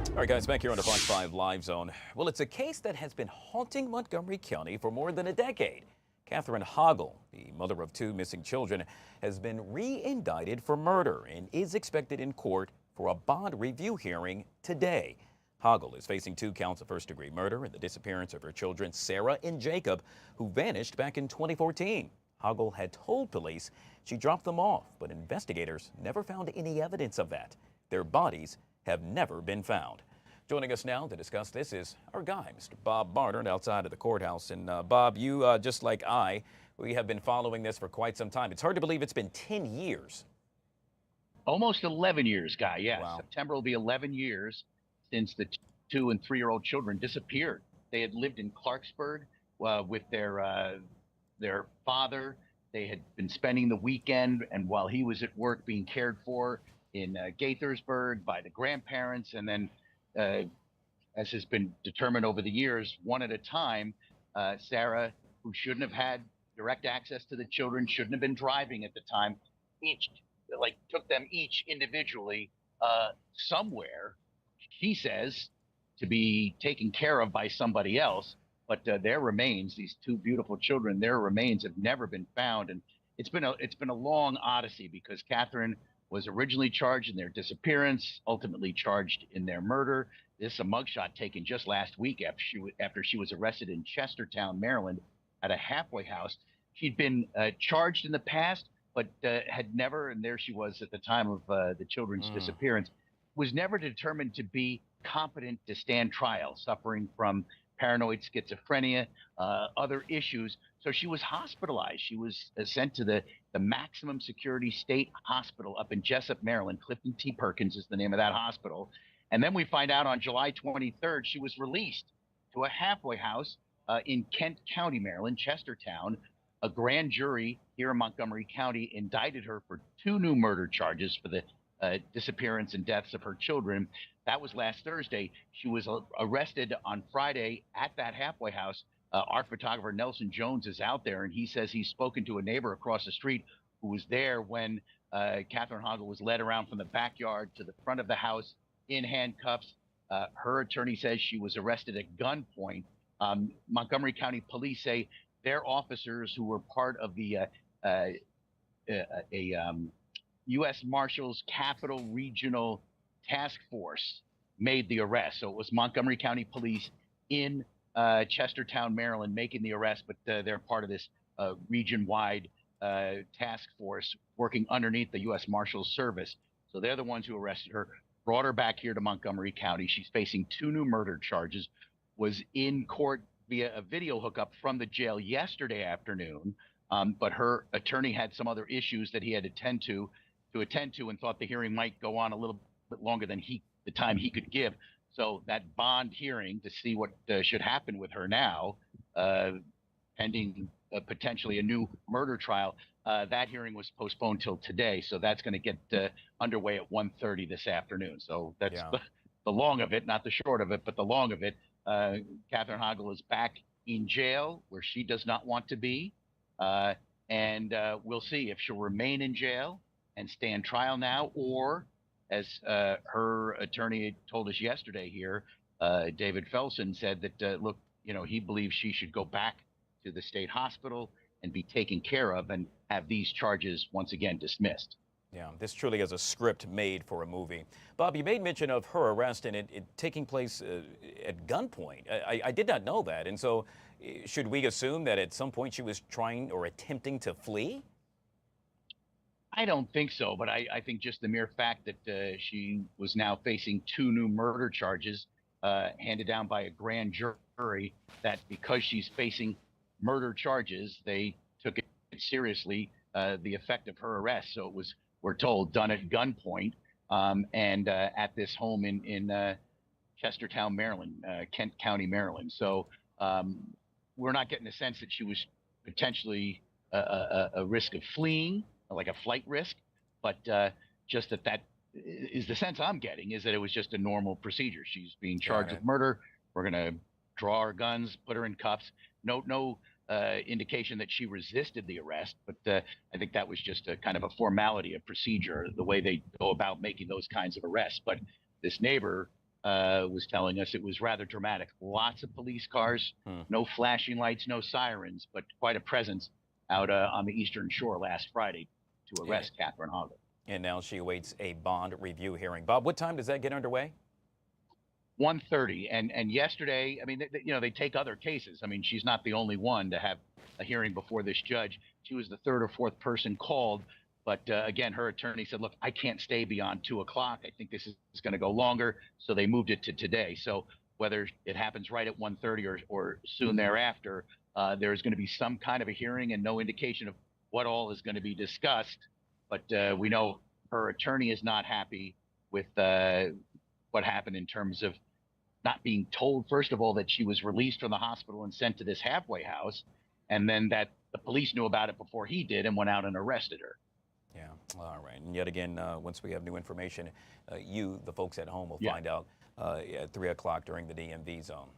All right, guys, back here on the Fox 5 Live Zone. Well, it's a case that has been haunting Montgomery County for more than a decade. Catherine Hoggle, the mother of 2 missing children, has been re-indicted for murder and is expected in court for a bond review hearing today. Hoggle is facing 2 counts of first-degree murder and the disappearance of her children, Sarah and Jacob, who vanished back in 2014. Hoggle had told police she dropped them off, but investigators never found any evidence of that. Their bodies have never been found. Joining us now to discuss this is our guy, Mr. Bob Barnard, outside of the courthouse. And Bob, you, just like we have been following this for quite some time. It's hard to believe it's been 10 years. Almost 11 years, Guy. Yes. Wow. September will be 11 years since the 2- and 3-year-old children disappeared. They had lived in Clarksburg with their father. They had been spending the weekend, and while he was at work, being cared for in Gaithersburg by the grandparents, and then, as has been determined over the years, one at a time, Sarah, who shouldn't have had direct access to the children, shouldn't have been driving at the time, took them each individually somewhere, she says, to be taken care of by somebody else. but their remains, these two beautiful children, their remains have never been found. And it's been a long odyssey because Catherine was originally charged in their disappearance, ultimately charged in their murder. This is a mugshot taken just last week after she was arrested in Chestertown, Maryland, at a halfway house. She'd been charged in the past, but had never, and there she was at the time of the children's disappearance, was never determined to be competent to stand trial, suffering from paranoid schizophrenia, other issues. So she was hospitalized. She was sent to the maximum security state hospital up in Jessup, Maryland. Clifton T. Perkins is the name of that hospital. And then we find out on July 23rd, she was released to a halfway house in Kent County, Maryland, Chestertown. A grand jury here in Montgomery County indicted her for 2 new murder charges for the disappearance and deaths of her children. That was last Thursday. She was arrested on Friday at that halfway house. Our photographer, Nelson Jones, is out there, and he says he's spoken to a neighbor across the street who was there when Catherine Hoggle was led around from the backyard to the front of the house in handcuffs. Her attorney says she was arrested at gunpoint. Montgomery County Police say their officers who were part of the U.S. Marshals Capital Regional Task Force made the arrest. So it was Montgomery County Police in Chestertown, Maryland, making the arrest, but they're part of this region-wide task force working underneath the U.S. Marshals Service. So they're the ones who arrested her, brought her back here to Montgomery County. She's facing 2 new murder charges, was in court via a video hookup from the jail yesterday afternoon, but her attorney had some other issues that he had to attend to and thought the hearing might go on a little bit longer than the time he could give. So that bond hearing to see what should happen with her now, pending potentially a new murder trial, that hearing was postponed till today. So that's going to get underway at 1:30 this afternoon. So that's the long of it, not the short of it, but the long of it. Catherine Hoggle is back in jail where she does not want to be. And we'll see if she'll remain in jail and stand trial now, or as her attorney told us yesterday here, David Felsen said that, look, he believes she should go back to the state hospital and be taken care of and have these charges once again dismissed. Yeah, this truly is a script made for a movie. Bob, you made mention of her arrest and it taking place at gunpoint. I did not know that. And so should we assume that at some point she was trying or attempting to flee? I don't think so, but I think just the mere fact that she was now facing 2 new murder charges handed down by a grand jury, that because she's facing murder charges, they took it seriously, the effect of her arrest. So it was, we're told, done at gunpoint and at this home in Chestertown, Maryland, Kent County, Maryland. So we're not getting the sense that she was potentially a risk of fleeing, like a flight risk, but just that is the sense I'm getting, is that it was just a normal procedure. She's being charged with murder. We're going to draw our guns, put her in cuffs. No indication that she resisted the arrest, but I think that was just a kind of a formality, a procedure, the way they go about making those kinds of arrests. But this neighbor was telling us it was rather dramatic. Lots of police cars, no flashing lights, no sirens, but quite a presence out on the Eastern Shore last Friday to arrest Catherine Hoggle. And now she awaits a bond review hearing. Bob, what time does that get underway? 1:30. And yesterday, I mean, they take other cases. I mean, she's not the only one to have a hearing before this judge. She was the 3rd or 4th person called. But again, her attorney said, look, I can't stay beyond 2 o'clock. I think this is going to go longer. So they moved it to today. So whether it happens right at 1:30 or soon thereafter, there's going to be some kind of a hearing and no indication of what all is going to be discussed. But we know her attorney is not happy with what happened in terms of not being told, first of all, that she was released from the hospital and sent to this halfway house, and then that the police knew about it before he did and went out and arrested her. Yeah, all right. And yet again, once we have new information, you, the folks at home, will find out at 3 o'clock during the DMV zone.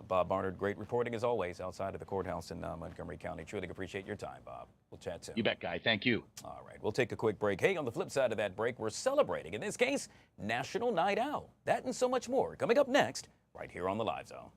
Bob Barnard, great reporting as always outside of the courthouse in Montgomery County. Truly appreciate your time, Bob. We'll chat soon. You bet, Guy. Thank you. All right, we'll take a quick break. Hey, on the flip side of that break, we're celebrating, in this case, National Night Owl. That and so much more coming up next, right here on the Live Zone.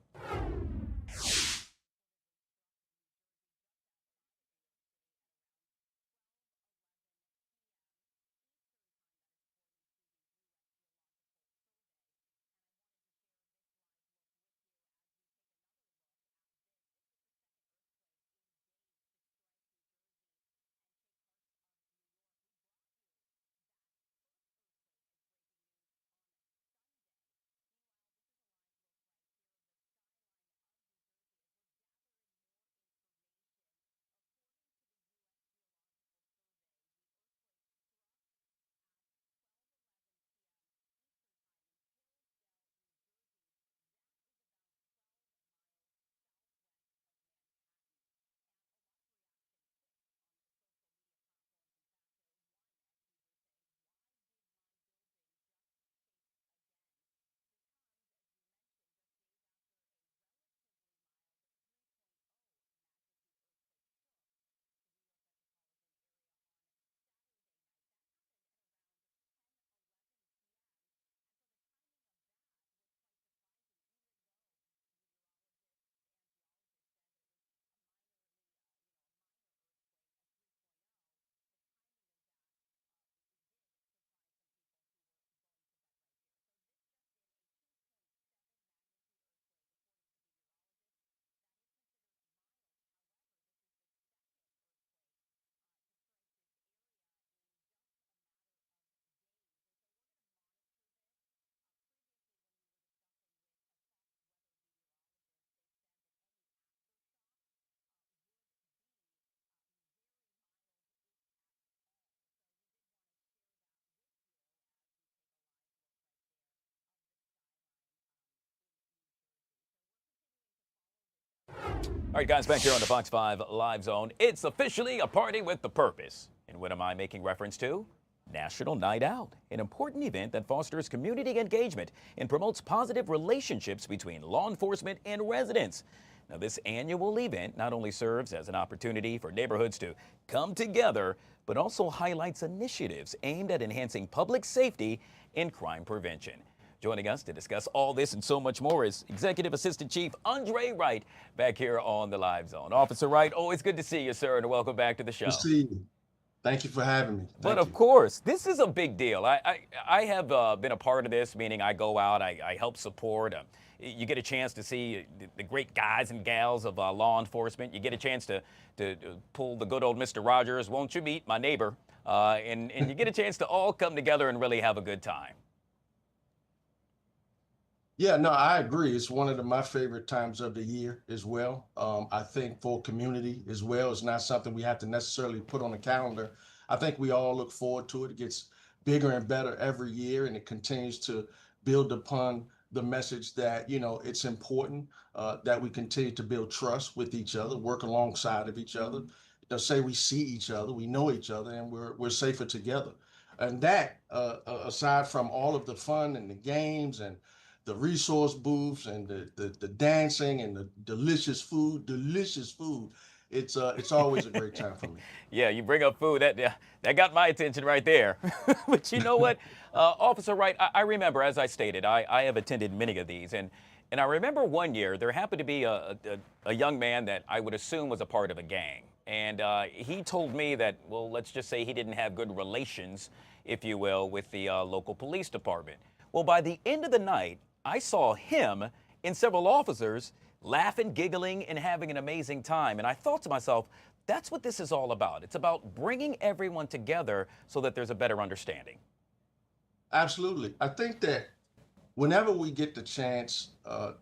All right, guys, back here on the Fox 5 Live Zone. It's officially a party with a purpose. And what am I making reference to? National Night Out, an important event that fosters community engagement and promotes positive relationships between law enforcement and residents. Now, this annual event not only serves as an opportunity for neighborhoods to come together, but also highlights initiatives aimed at enhancing public safety and crime prevention. Joining us to discuss all this and so much more is Executive Assistant Chief Andre Wright back here on the Live Zone. Officer Wright, always good to see you, sir, and welcome back to the show. Good to see you. Thank you for having me. But of course, this is a big deal. I have been a part of this, meaning I go out, I help support. You get a chance to see the great guys and gals of law enforcement. You get a chance to pull the good old Mr. Rogers, won't you meet my neighbor? And you get a chance to all come together and really have a good time. Yeah, no, I agree. It's one of my favorite times of the year as well. I think for community as well, it's not something we have to necessarily put on the calendar. I think we all look forward to it. It gets bigger and better every year, and it continues to build upon the message that, you know, it's important that we continue to build trust with each other, work alongside of each other. They'll say we see each other, we know each other, and we're safer together. And that, aside from all of the fun and the games and the resource booths and the dancing and the delicious food, it's always a great time for me. Yeah, you bring up food, that got my attention right there. But you know what, Officer Wright, I remember, as I stated, I have attended many of these, and I remember one year there happened to be a young man that I would assume was a part of a gang. And he told me that, well, let's just say he didn't have good relations, if you will, with the local police department. Well, by the end of the night, I saw him and several officers laughing, giggling, and having an amazing time. And I thought to myself, that's what this is all about. It's about bringing everyone together so that there's a better understanding. Absolutely. I think that whenever we get the chance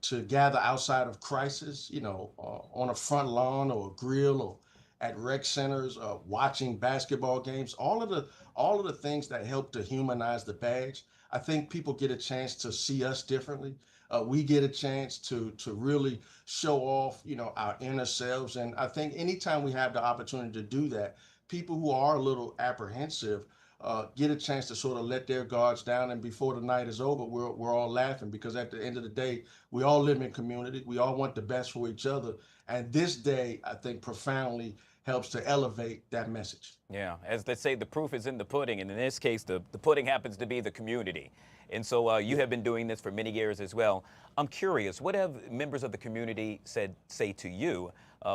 to gather outside of crisis, you know, on a front lawn or a grill or at rec centers, watching basketball games, all of the things that help to humanize the badge, I think people get a chance to see us differently. We get a chance to really show off, you know, our inner selves. And I think anytime we have the opportunity to do that, people who are a little apprehensive get a chance to sort of let their guards down. And before the night is over, we're all laughing, because at the end of the day, we all live in community. We all want the best for each other. And this day, I think, profoundly helps to elevate that message. Yeah, as they say, the proof is in the pudding, and in this case, the pudding happens to be the community. And so you have been doing this for many years as well. I'm curious, what have members of the community say to you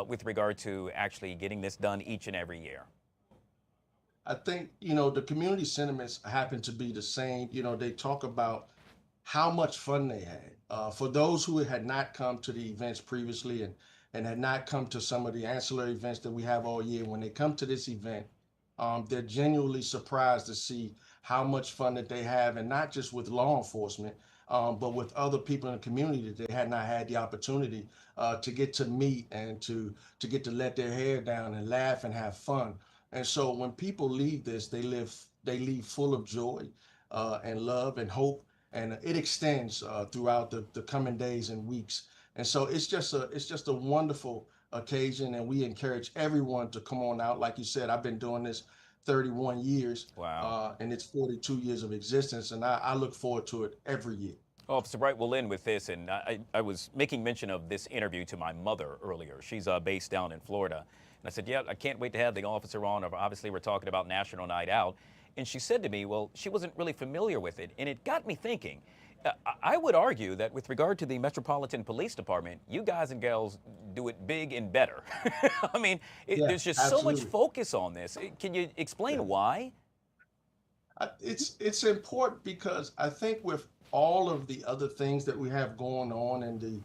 with regard to actually getting this done each and every year? I think, you know, the community sentiments happen to be the same. You know, they talk about how much fun they had. For those who had not come to the events previously and had not come to some of the ancillary events that we have all year, when they come to this event, they're genuinely surprised to see how much fun that they have, and not just with law enforcement, but with other people in the community that they had not had the opportunity to get to meet and to get to let their hair down and laugh and have fun. And so when people leave this, they leave full of joy and love and hope, and it extends throughout the coming days and weeks. And so it's just a wonderful occasion, and we encourage everyone to come on out. Like you said, I've been doing this 31 years. Wow. And it's 42 years of existence, and I look forward to it every year. Officer Wright, we'll end with this, and I was making mention of this interview to my mother earlier. She's based down in Florida. And I said, yeah, I can't wait to have the officer on. Obviously, we're talking about National Night Out. And she said to me, well, she wasn't really familiar with it. And it got me thinking. I would argue that with regard to the Metropolitan Police Department, you guys and gals do it big and better. I mean, there's just absolutely. so much focus on this. Can you explain why? It's important because I think with all of the other things that we have going on, and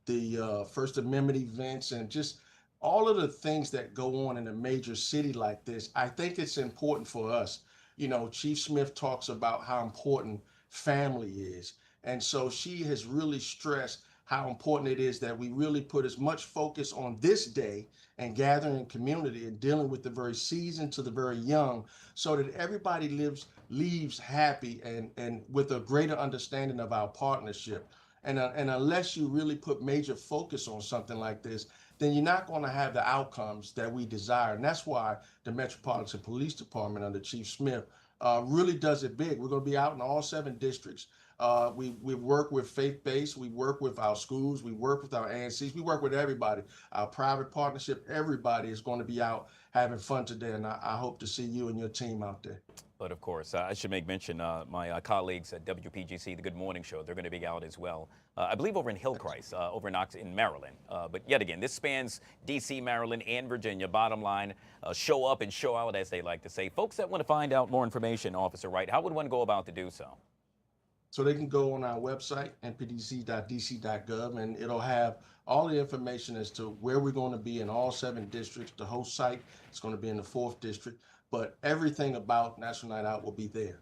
the First Amendment events, and just all of the things that go on in a major city like this, I think it's important for us. You know, Chief Smith talks about how important family is. And so she has really stressed how important it is that we really put as much focus on this day and gathering community and dealing with the very seasoned to the very young, so that everybody leaves happy and with a greater understanding of our partnership. And unless you really put major focus on something like this, then you're not going to have the outcomes that we desire. And that's why the Metropolitan Police Department under Chief Smith really does it big. We're going to be out in all 7 districts. We work with faith-based, we work with our schools, we work with our ANCs, we work with everybody. Our private partnership, everybody is going to be out having fun today, and I hope to see you and your team out there. But of course, I should make mention, my colleagues at WPGC, the Good Morning Show, they're going to be out as well. I believe over in Hillcrest, over in Maryland. But yet again, this spans D.C., Maryland, and Virginia. Bottom line, show up and show out, as they like to say. Folks that want to find out more information, Officer Wright, how would one go about to do so? So they can go on our website, npdc.dc.gov, and it'll have all the information as to where we're going to be in all 7 districts. The host site is going to be in the 4th district, but everything about National Night Out will be there.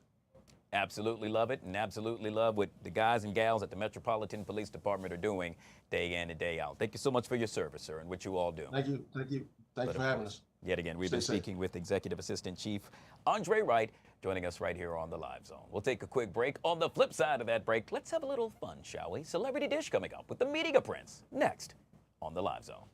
Absolutely love it, and absolutely love what the guys and gals at the Metropolitan Police Department are doing day in and day out. Thank you so much for your service, sir, and what you all do. Thank you. Thanks for having us. Yet again, we've been speaking with Executive Assistant Chief Andre Wright, joining us right here on the Live Zone. We'll take a quick break. On the flip side of that break, let's have a little fun, shall we? Celebrity Dish coming up with the Media Prince next on the Live Zone.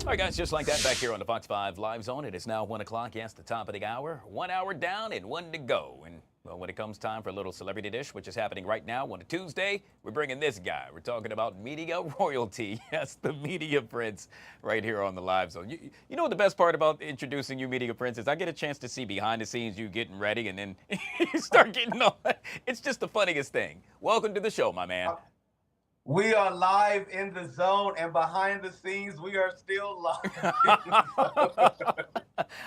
All right, guys, just like that, back here on the Fox 5 Live Zone. It is now 1 o'clock, yes, the top of the hour. 1 hour down and 1 to go. And well, when it comes time for a little Celebrity Dish, which is happening right now on a Tuesday, we're bringing this guy. We're talking about media royalty. Yes, the Media Prince right here on the Live Zone. You know what the best part about introducing you, Media Prince, is I get a chance to see behind the scenes you getting ready, and then you start getting on. It's just the funniest thing. Welcome to the show, my man. We are live in the zone, and behind the scenes, we are still live.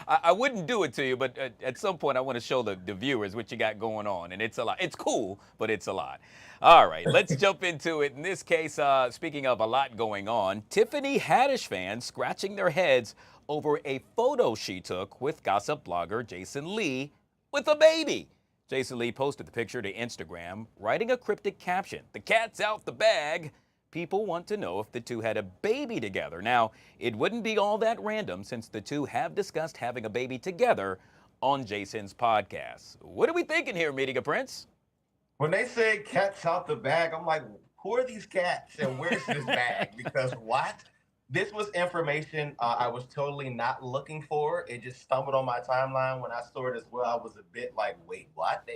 I wouldn't do it to you, but at some point, I want to show the viewers what you got going on, and it's a lot. It's cool, but it's a lot. All right, let's jump into it. In this case, speaking of a lot going on, Tiffany Haddish fans scratching their heads over a photo she took with gossip blogger Jason Lee with a baby. Jason Lee posted the picture to Instagram, writing a cryptic caption, "The cat's out the bag." People want to know if the two had a baby together. Now, it wouldn't be all that random since the two have discussed having a baby together on Jason's podcast. What are we thinking here, Media Prince? When they said cats out the bag, I'm like, who are these cats and where's this bag? Because what? This was information I was totally not looking for. It just stumbled on my timeline. When I saw it as well, I was a bit like, wait, what?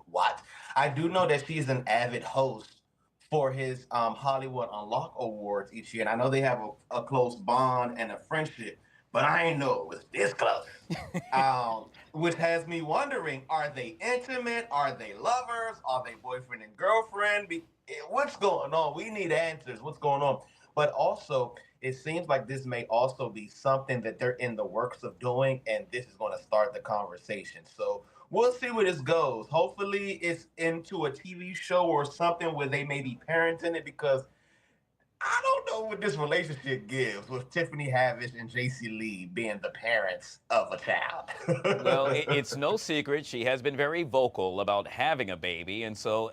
What? I do know that she's an avid host for his Hollywood Unlock Awards each year. And I know they have a close bond and a friendship, but I ain't know it was this close. which has me wondering, are they intimate? Are they lovers? Are they boyfriend and girlfriend? What's going on? We need answers. What's going on? But also, it seems like this may also be something that they're in the works of doing, and this is going to start the conversation. So we'll see where this goes. Hopefully, it's into a TV show or something where they may be parenting it, because I don't know what this relationship gives with Tiffany Haddish and JC Lee being the parents of a child. Well, it's no secret she has been very vocal about having a baby, and so,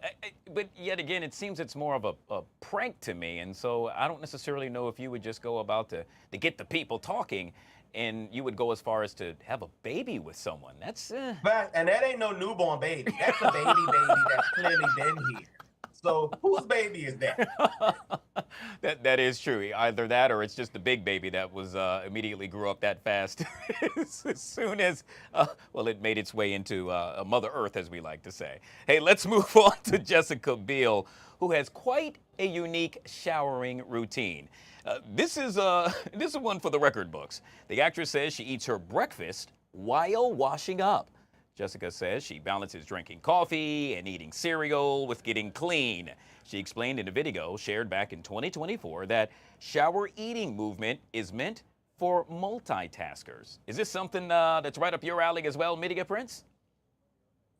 but yet again, it seems it's more of a prank to me, and so I don't necessarily know if you would just go about to get the people talking, and you would go as far as to have a baby with someone. That's But, and that ain't no newborn baby. That's a baby that's clearly been here. So whose baby is that? That is true. Either that, or it's just the big baby that was immediately grew up that fast as soon as well, it made its way into Mother Earth, as we like to say. Hey, let's move on to Jessica Biel, who has quite a unique showering routine. This is one for the record books. The actress says she eats her breakfast while washing up. Jessica says she balances drinking coffee and eating cereal with getting clean. She explained in a video shared back in 2024 that shower eating movement is meant for multitaskers. Is this something that's right up your alley as well, Media Prince?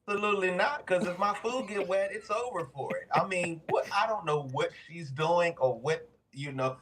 Absolutely not, because if my food get wet, it's over for it. I mean, I don't know what she's doing or what, you know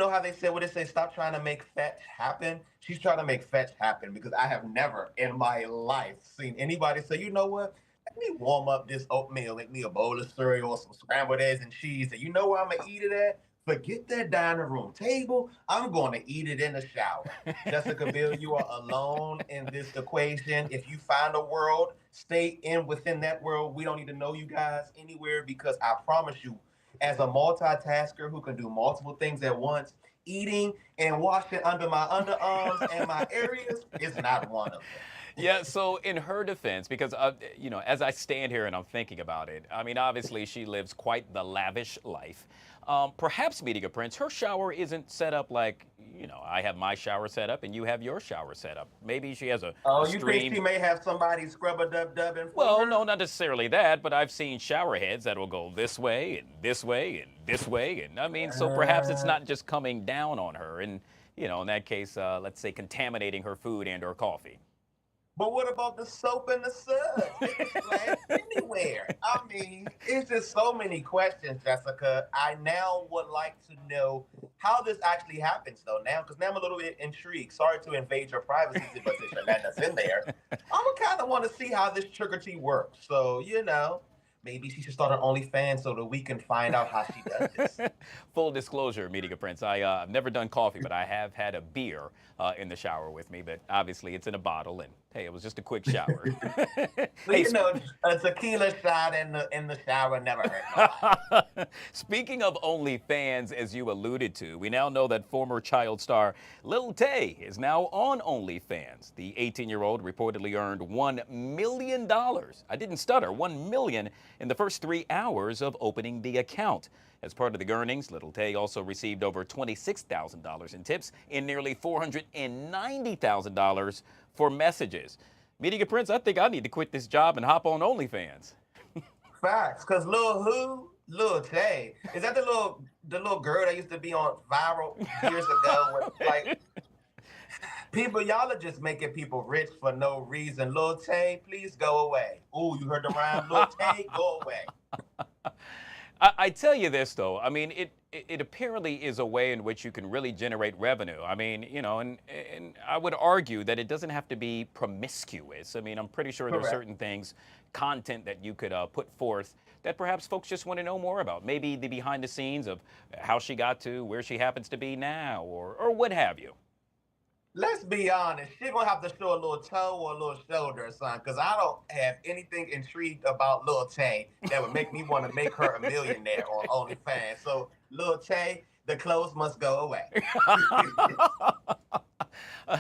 how they say, stop trying to make fetch happen? She's trying to make fetch happen, because I have never in my life seen anybody say, you know what, let me warm up this oatmeal, make me a bowl of cereal or some scrambled eggs and cheese, and you know where I'm going to eat it at? Forget that dining room table. I'm going to eat it in the shower. Jessica Biel, you are alone in this equation. If you find a world, stay within that world. We don't need to know you guys anywhere, because I promise you, as a multitasker who can do multiple things at once, eating and washing under my underarms and my areas is not one of them. Yeah, so in her defense, because, as I stand here and I'm thinking about it, I mean, obviously she lives quite the lavish life. Perhaps, Media Prince, her shower isn't set up like, I have my shower set up and you have your shower set up. Maybe she has a you think she may have somebody scrub-a-dub-dubbing for Well, her? no, not necessarily that, but I've seen shower heads that will go this way and this way and this way. And I mean, so perhaps it's not just coming down on her and, in that case, let's say contaminating her food and or coffee. But what about the soap and the suds? They can splash anywhere. I mean, it's just so many questions, Jessica. I now would like to know how this actually happens, though, because now I'm a little bit intrigued. Sorry to invade your privacy, but since Amanda's in there, I would kind of want to see how this trick-or-treat works. So, maybe she should start her OnlyFans so that we can find out how she does this. Full disclosure, Media Prince, I've never done coffee, but I have had a beer in the shower with me, but obviously it's in a bottle, and hey, it was just a quick shower. Well, a tequila shot in the shower never hurt nobody. Speaking of OnlyFans, as you alluded to, we now know that former child star Lil Tay is now on OnlyFans. The 18-year-old reportedly earned $1 million. I didn't stutter, $1 million in the first 3 hours of opening the account. As part of the earnings, Lil Tay also received over $26,000 in tips and nearly $490,000 for messages. Media Prince, I think I need to quit this job and hop on OnlyFans. Facts, because Lil Tay, is that the little girl that used to be on viral years ago? People, y'all are just making people rich for no reason. Lil Tay, please go away. Ooh, you heard the rhyme? Lil Tay, go away. I tell you this, though. I mean, it apparently is a way in which you can really generate revenue. I mean, and I would argue that it doesn't have to be promiscuous. I mean, I'm pretty sure there's certain things, content that you could put forth that perhaps folks just want to know more about. Maybe the behind the scenes of how she got to where she happens to be now or what have you. Let's be honest. She's going to have to show a little toe or a little shoulder or something, because I don't have anything intrigued about Lil Tay that would make me want to make her a millionaire on OnlyFans. So, Lil Tay, the clothes must go away.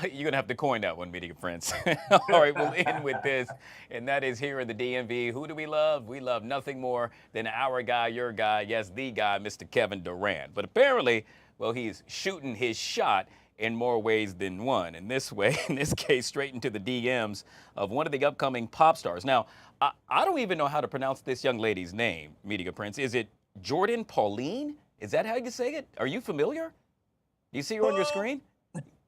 You're going to have to coin that one, Media Prince. All right, we'll end with this, and that is here in the DMV. Who do we love? We love nothing more than our guy, your guy, yes, the guy, Mr. Kevin Durant. But apparently, well, he's shooting his shot in more ways than one. In this way, in this case, straight into the DMs of one of the upcoming pop stars. Now, I don't even know how to pronounce this young lady's name, Media Prince. Is it Jordan Pauline? Is that how you say it? Are you familiar? Do you see her on your screen?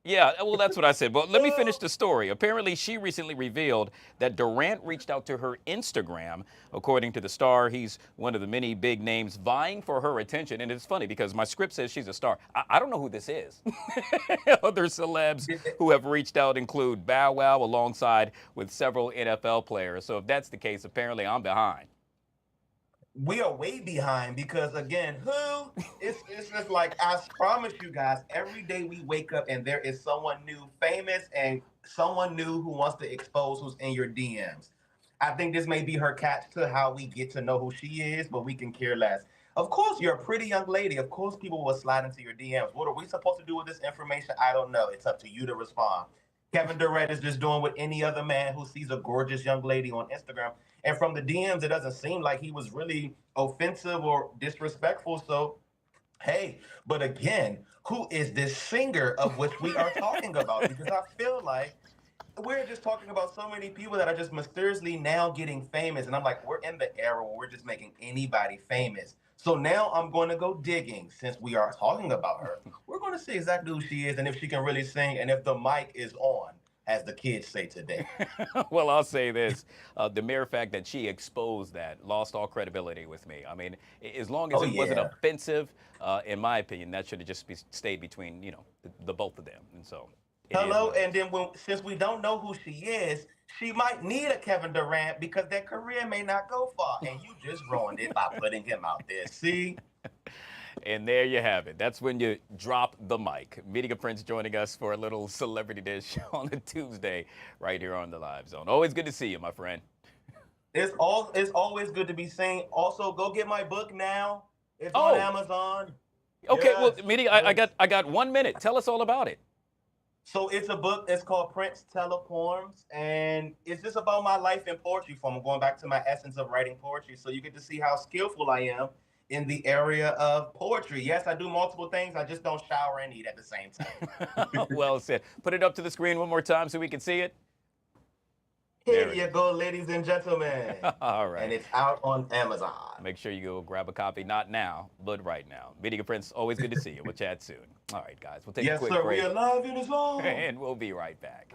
Yeah, well, that's what I said. But let me finish the story. Apparently, she recently revealed that Durant reached out to her Instagram. According to the star, he's one of the many big names vying for her attention. And it's funny because my script says she's a star. I don't know who this is. Other celebs who have reached out include Bow Wow alongside with several NFL players. So if that's the case, apparently I'm behind. We are way behind because again, it's just like I promise you guys, every day we wake up and there is someone new famous and someone new who wants to expose who's in your DMs. I think this may be her catch to how we get to know who she is, but we can care less. Of course, you're a pretty young lady. Of course, people will slide into your DMs. What are we supposed to do with this information? I don't know. It's up to you to respond. Kevin Durant is just doing what any other man who sees a gorgeous young lady on Instagram. And from the DMs, it doesn't seem like he was really offensive or disrespectful. So, hey, but again, who is this singer of which we are talking about? Because I feel like we're just talking about so many people that are just mysteriously now getting famous. And I'm like, we're in the era where we're just making anybody famous. So now I'm going to go digging since we are talking about her. We're going to see exactly who she is and if she can really sing and if the mic is on, as the kids say today. Well, I'll say this. The mere fact that she exposed that lost all credibility with me. I mean, as long as it wasn't offensive, in my opinion, that should have just stayed between, the both of them. And so. Hello, and then since we don't know who she is, she might need a Kevin Durant because their career may not go far, and you just ruined it by putting him out there. See? And there you have it. That's when you drop the mic. Media Prince joining us for a little celebrity dish on a Tuesday right here on the Live Zone. Always good to see you, my friend. It's always good to be seen. Also, go get my book now. It's on Amazon. Okay, yes. Well, Media, I got 1 minute. Tell us all about it. So it's a book. It's called Prince Telepoems, and it's just about my life in poetry form. I'm going back to my essence of writing poetry, so you get to see how skillful I am in the area of poetry. Yes, I do multiple things. I just don't shower and eat at the same time. Well said. Put it up to the screen one more time so we can see it. Here you go, ladies and gentlemen. All right. And it's out on Amazon. Make sure you go grab a copy, not now, but right now. Media Prince, always good to see you. We'll chat soon. All right, guys, we'll take a quick break. Yes, sir, we are live in his home. And we'll be right back.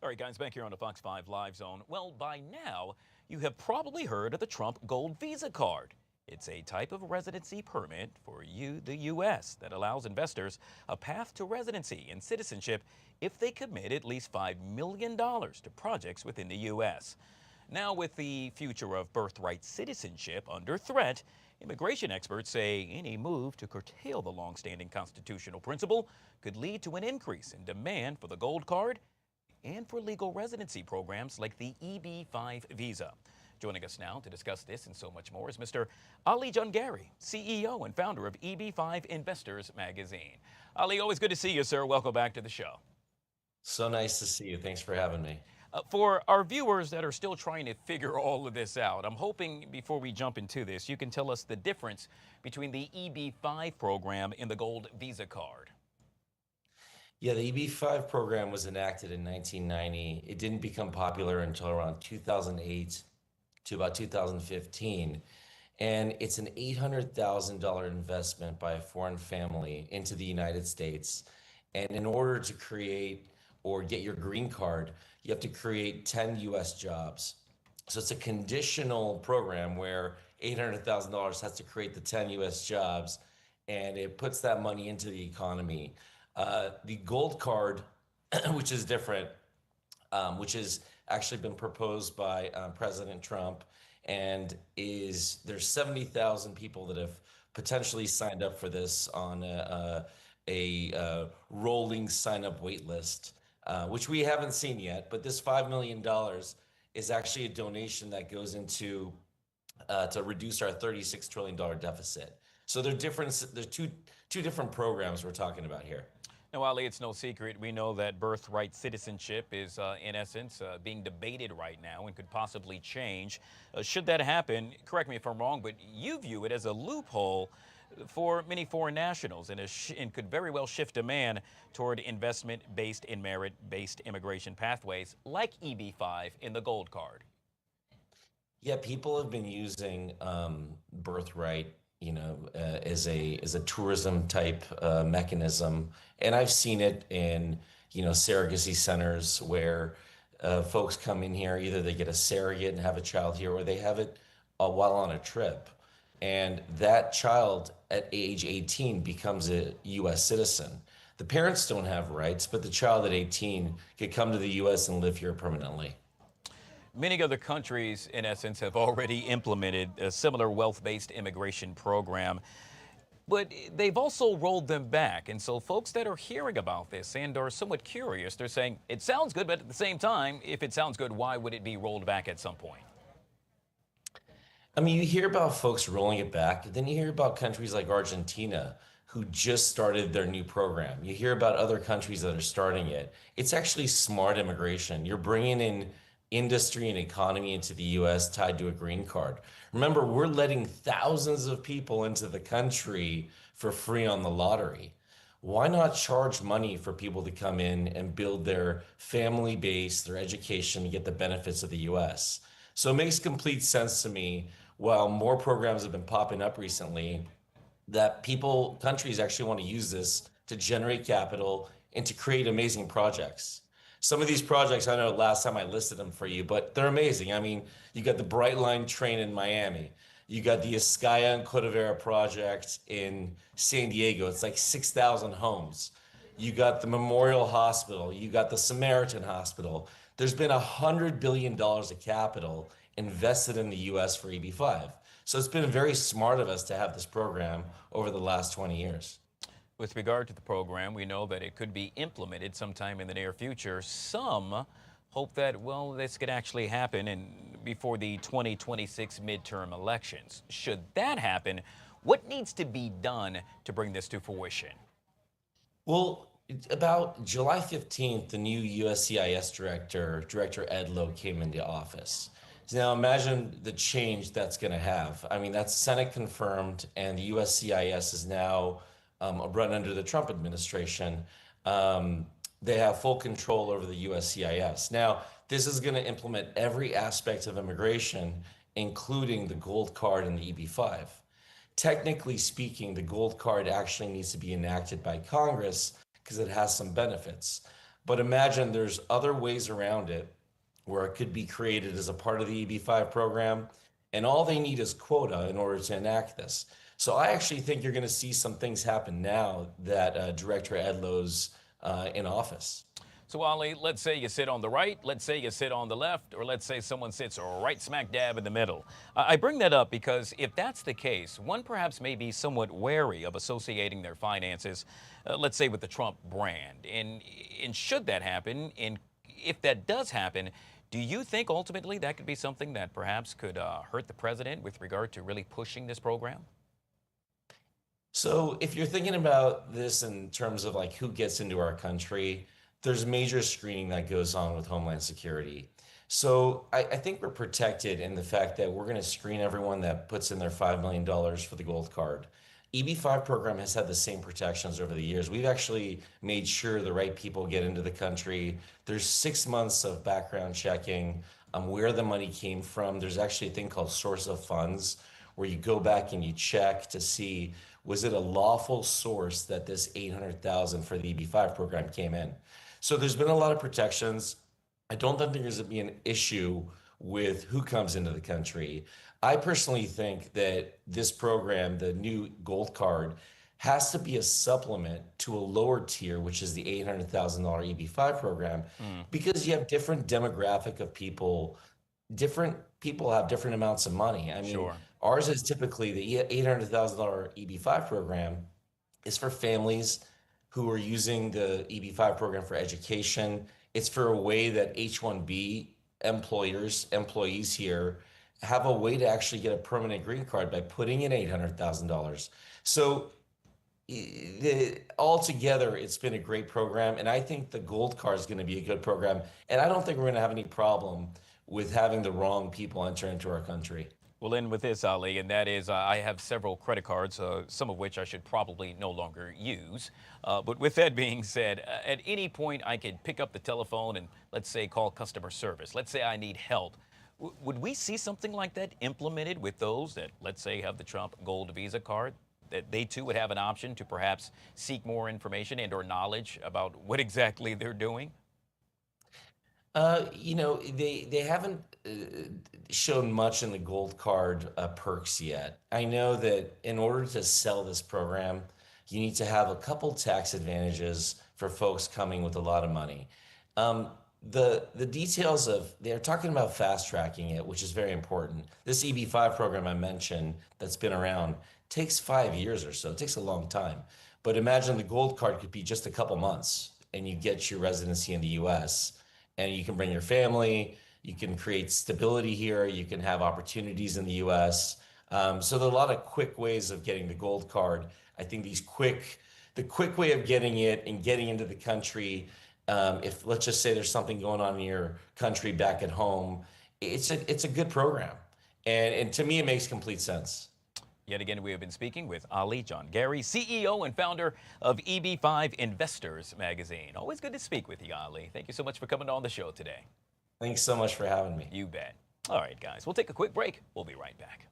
All right, guys, back here on the Fox 5 Live Zone. Well, by now, you have probably heard of the Trump Gold Visa card. It's a type of residency permit for the U.S. that allows investors a path to residency and citizenship if they commit at least $5 million to projects within the U.S. Now, with the future of birthright citizenship under threat, immigration experts say any move to curtail the longstanding constitutional principle could lead to an increase in demand for the gold card and for legal residency programs like the EB-5 visa. Joining us now to discuss this and so much more is Mr. Ali Jungari, CEO and founder of EB-5 Investors Magazine. Ali, always good to see you, sir. Welcome back to the show. So nice to see you. Thanks for having me. For our viewers that are still trying to figure all of this out, I'm hoping before we jump into this, you can tell us the difference between the EB-5 program and the gold visa card. Yeah, the EB-5 program was enacted in 1990. It didn't become popular until around 2008 to about 2015. And it's an $800,000 investment by a foreign family into the United States. And in order to create or get your green card, you have to create 10 US jobs. So it's a conditional program where $800,000 has to create the 10 US jobs, and it puts that money into the economy. The gold card, which is different, which has actually been proposed by President Trump, and there's 70,000 people that have potentially signed up for this on a rolling sign-up wait list, which we haven't seen yet. But this $5 million is actually a donation that goes into to reduce our $36 trillion deficit. So there's two different programs we're talking about here. Now, Ali, it's no secret. We know that birthright citizenship is, in essence, being debated right now and could possibly change. Should that happen, correct me if I'm wrong, but you view it as a loophole for many foreign nationals and could very well shift demand toward investment-based and merit-based immigration pathways like EB-5 in the gold card. Yeah, people have been using birthright as a tourism type mechanism. And I've seen it in, surrogacy centers where folks come in here, either they get a surrogate and have a child here, or they have it while on a trip. And that child at age 18 becomes a US citizen. The parents don't have rights, but the child at 18 could come to the US and live here permanently. Many other countries, in essence, have already implemented a similar wealth-based immigration program, but they've also rolled them back. And so folks that are hearing about this and are somewhat curious, they're saying, it sounds good, but at the same time, if it sounds good, why would it be rolled back at some point? I mean, you hear about folks rolling it back, then you hear about countries like Argentina who just started their new program. You hear about other countries that are starting it. It's actually smart immigration. You're bringing in industry and economy into the US tied to a green card. Remember, we're letting thousands of people into the country for free on the lottery. Why not charge money for people to come in and build their family base, their education, and get the benefits of the US? So it makes complete sense to me, while more programs have been popping up recently, that countries actually want to use this to generate capital and to create amazing projects. Some of these projects, I know last time I listed them for you, but they're amazing. I mean, you got the Bright Line train in Miami. You got the Escaya and Cordovera project in San Diego. It's like 6,000 homes. You got the Memorial Hospital. You got the Samaritan Hospital. There's been $100 billion of capital invested in the US for EB-5. So it's been very smart of us to have this program over the last 20 years. With regard to the program, we know that it could be implemented sometime in the near future. Some hope that, well, this could actually happen before the 2026 midterm elections. Should that happen, what needs to be done to bring this to fruition? Well, about July 15th, the new USCIS Director Ed Lowe, came into office. So now imagine the change that's going to have. I mean, that's Senate confirmed, and the USCIS is now run under the Trump administration. They have full control over the USCIS. Now, this is going to implement every aspect of immigration, including the gold card and the EB-5. Technically speaking, the gold card actually needs to be enacted by Congress because it has some benefits. But imagine there's other ways around it where it could be created as a part of the EB-5 program, and all they need is quota in order to enact this. So I actually think you're going to see some things happen now that Director Edlow's in office. So, Ali, let's say you sit on the right, let's say you sit on the left, or let's say someone sits right smack dab in the middle. I bring that up because if that's the case, one perhaps may be somewhat wary of associating their finances, let's say, with the Trump brand. And should that happen, and if that does happen, do you think ultimately that could be something that perhaps could hurt the president with regard to really pushing this program? So if you're thinking about this in terms of like who gets into our country, there's major screening that goes on with Homeland Security. So I think we're protected in the fact that we're going to screen everyone that puts in their $5 million for the gold card. EB-5 program has had the same protections over the years. We've actually made sure the right people get into the country. There's 6 months of background checking, where the money came from. There's actually a thing called source of funds, where you go back and you check to see, was it a lawful source that this 800,000 for the EB-5 program came in? So there's been a lot of protections. I don't think there's going to be an issue with who comes into the country. I personally think that this program, the new gold card, has to be a supplement to a lower tier, which is the $800,000 EB-5 program, because you have different demographic of people. Different people have different amounts of money. I mean, ours is typically the $800,000 EB-5 program is for families who are using the EB-5 program for education. It's for a way that H-1B employees here have a way to actually get a permanent green card by putting in $800,000. So altogether, it's been a great program. And I think the gold card is going to be a good program. And I don't think we're going to have any problem with having the wrong people enter into our country. We'll end with this, Ali, and that is I have several credit cards, some of which I should probably no longer use. But with that being said, at any point I could pick up the telephone and, let's say, call customer service. Let's say I need help. Would we see something like that implemented with those that, let's say, have the Trump Gold Visa card? That they too would have an option to perhaps seek more information and or knowledge about what exactly they're doing? You know, they haven't shown much in the gold card perks yet. I know that in order to sell this program, you need to have a couple tax advantages for folks coming with a lot of money. The details of, they're talking about fast tracking it, which is very important. This EB-5 program I mentioned that's been around takes 5 years or so. It takes a long time. But imagine the gold card could be just a couple months and you get your residency in the US. And you can bring your family, you can create stability here, you can have opportunities in the US. So there are a lot of quick ways of getting the gold card. I think the quick way of getting it and getting into the country, if let's just say there's something going on in your country back at home, it's a good program. And to me, it makes complete sense. Yet again, we have been speaking with Ali John Gary, CEO and founder of EB-5 Investors Magazine. Always good to speak with you, Ali. Thank you so much for coming on the show today. Thanks so much for having me. You bet. All right, guys, we'll take a quick break. We'll be right back.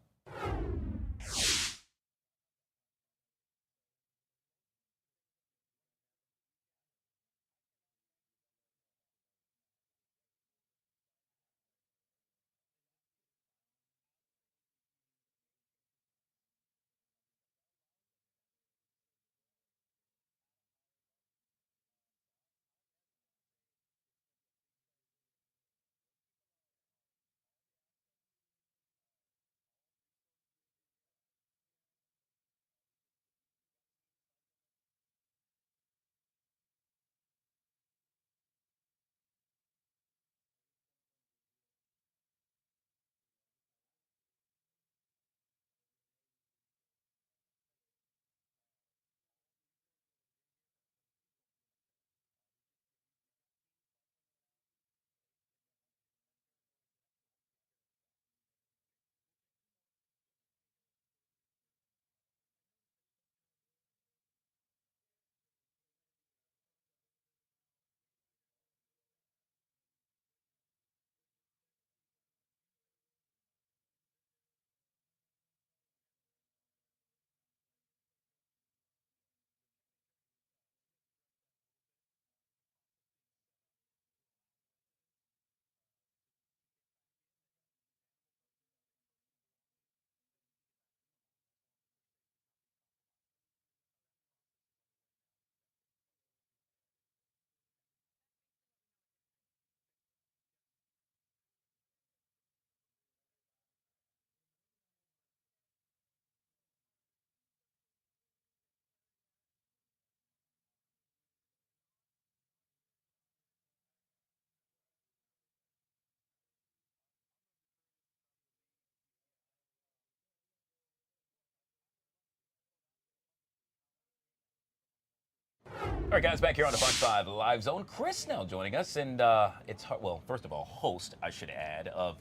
All right, guys, back here on the Fox 5 Live Zone. Chris now joining us, and it's well, first of all, host, I should add, of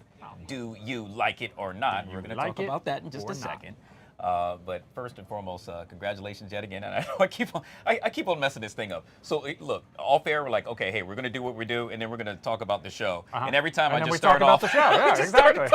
Do You Like It or Not? We're going to talk about that in just a second. But first and foremost, congratulations yet again. And I know I keep on messing this thing up. So look, all fair, we're like, okay, hey, we're going to do what we do, and then we're going to talk about the show. And every time I just start off, the show. Yeah, exactly.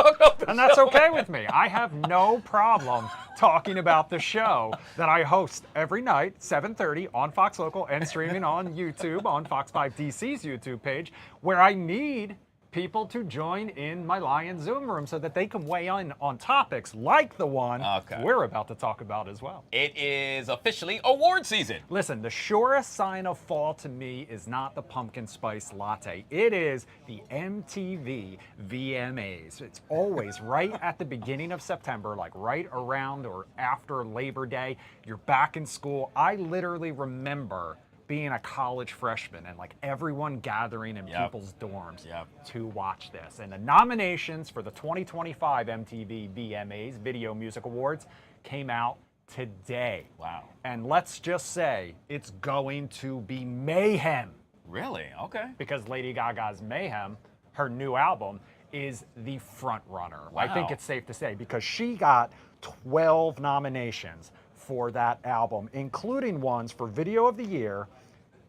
And that's okay with me. I have no problem talking about the show that I host every night, 7:30 on Fox Local and streaming on YouTube on Fox 5 DC's YouTube page, where I need people to join in my Lion Zoom room so that they can weigh in on topics like the one we're about to talk about as well. It is officially award season. Listen, the surest sign of fall to me is not the pumpkin spice latte. It is the MTV VMAs. It's always right at the beginning of September, like right around or after Labor Day. You're back in school. I literally remember being a college freshman and like everyone gathering in people's dorms to watch this. And the nominations for the 2025 MTV VMAs, Video Music Awards, came out today. Wow. And let's just say it's going to be mayhem. Really? Okay. Because Lady Gaga's Mayhem, her new album, is the front runner. Wow. I think it's safe to say, because she got 12 nominations for that album, including ones for Video of the Year,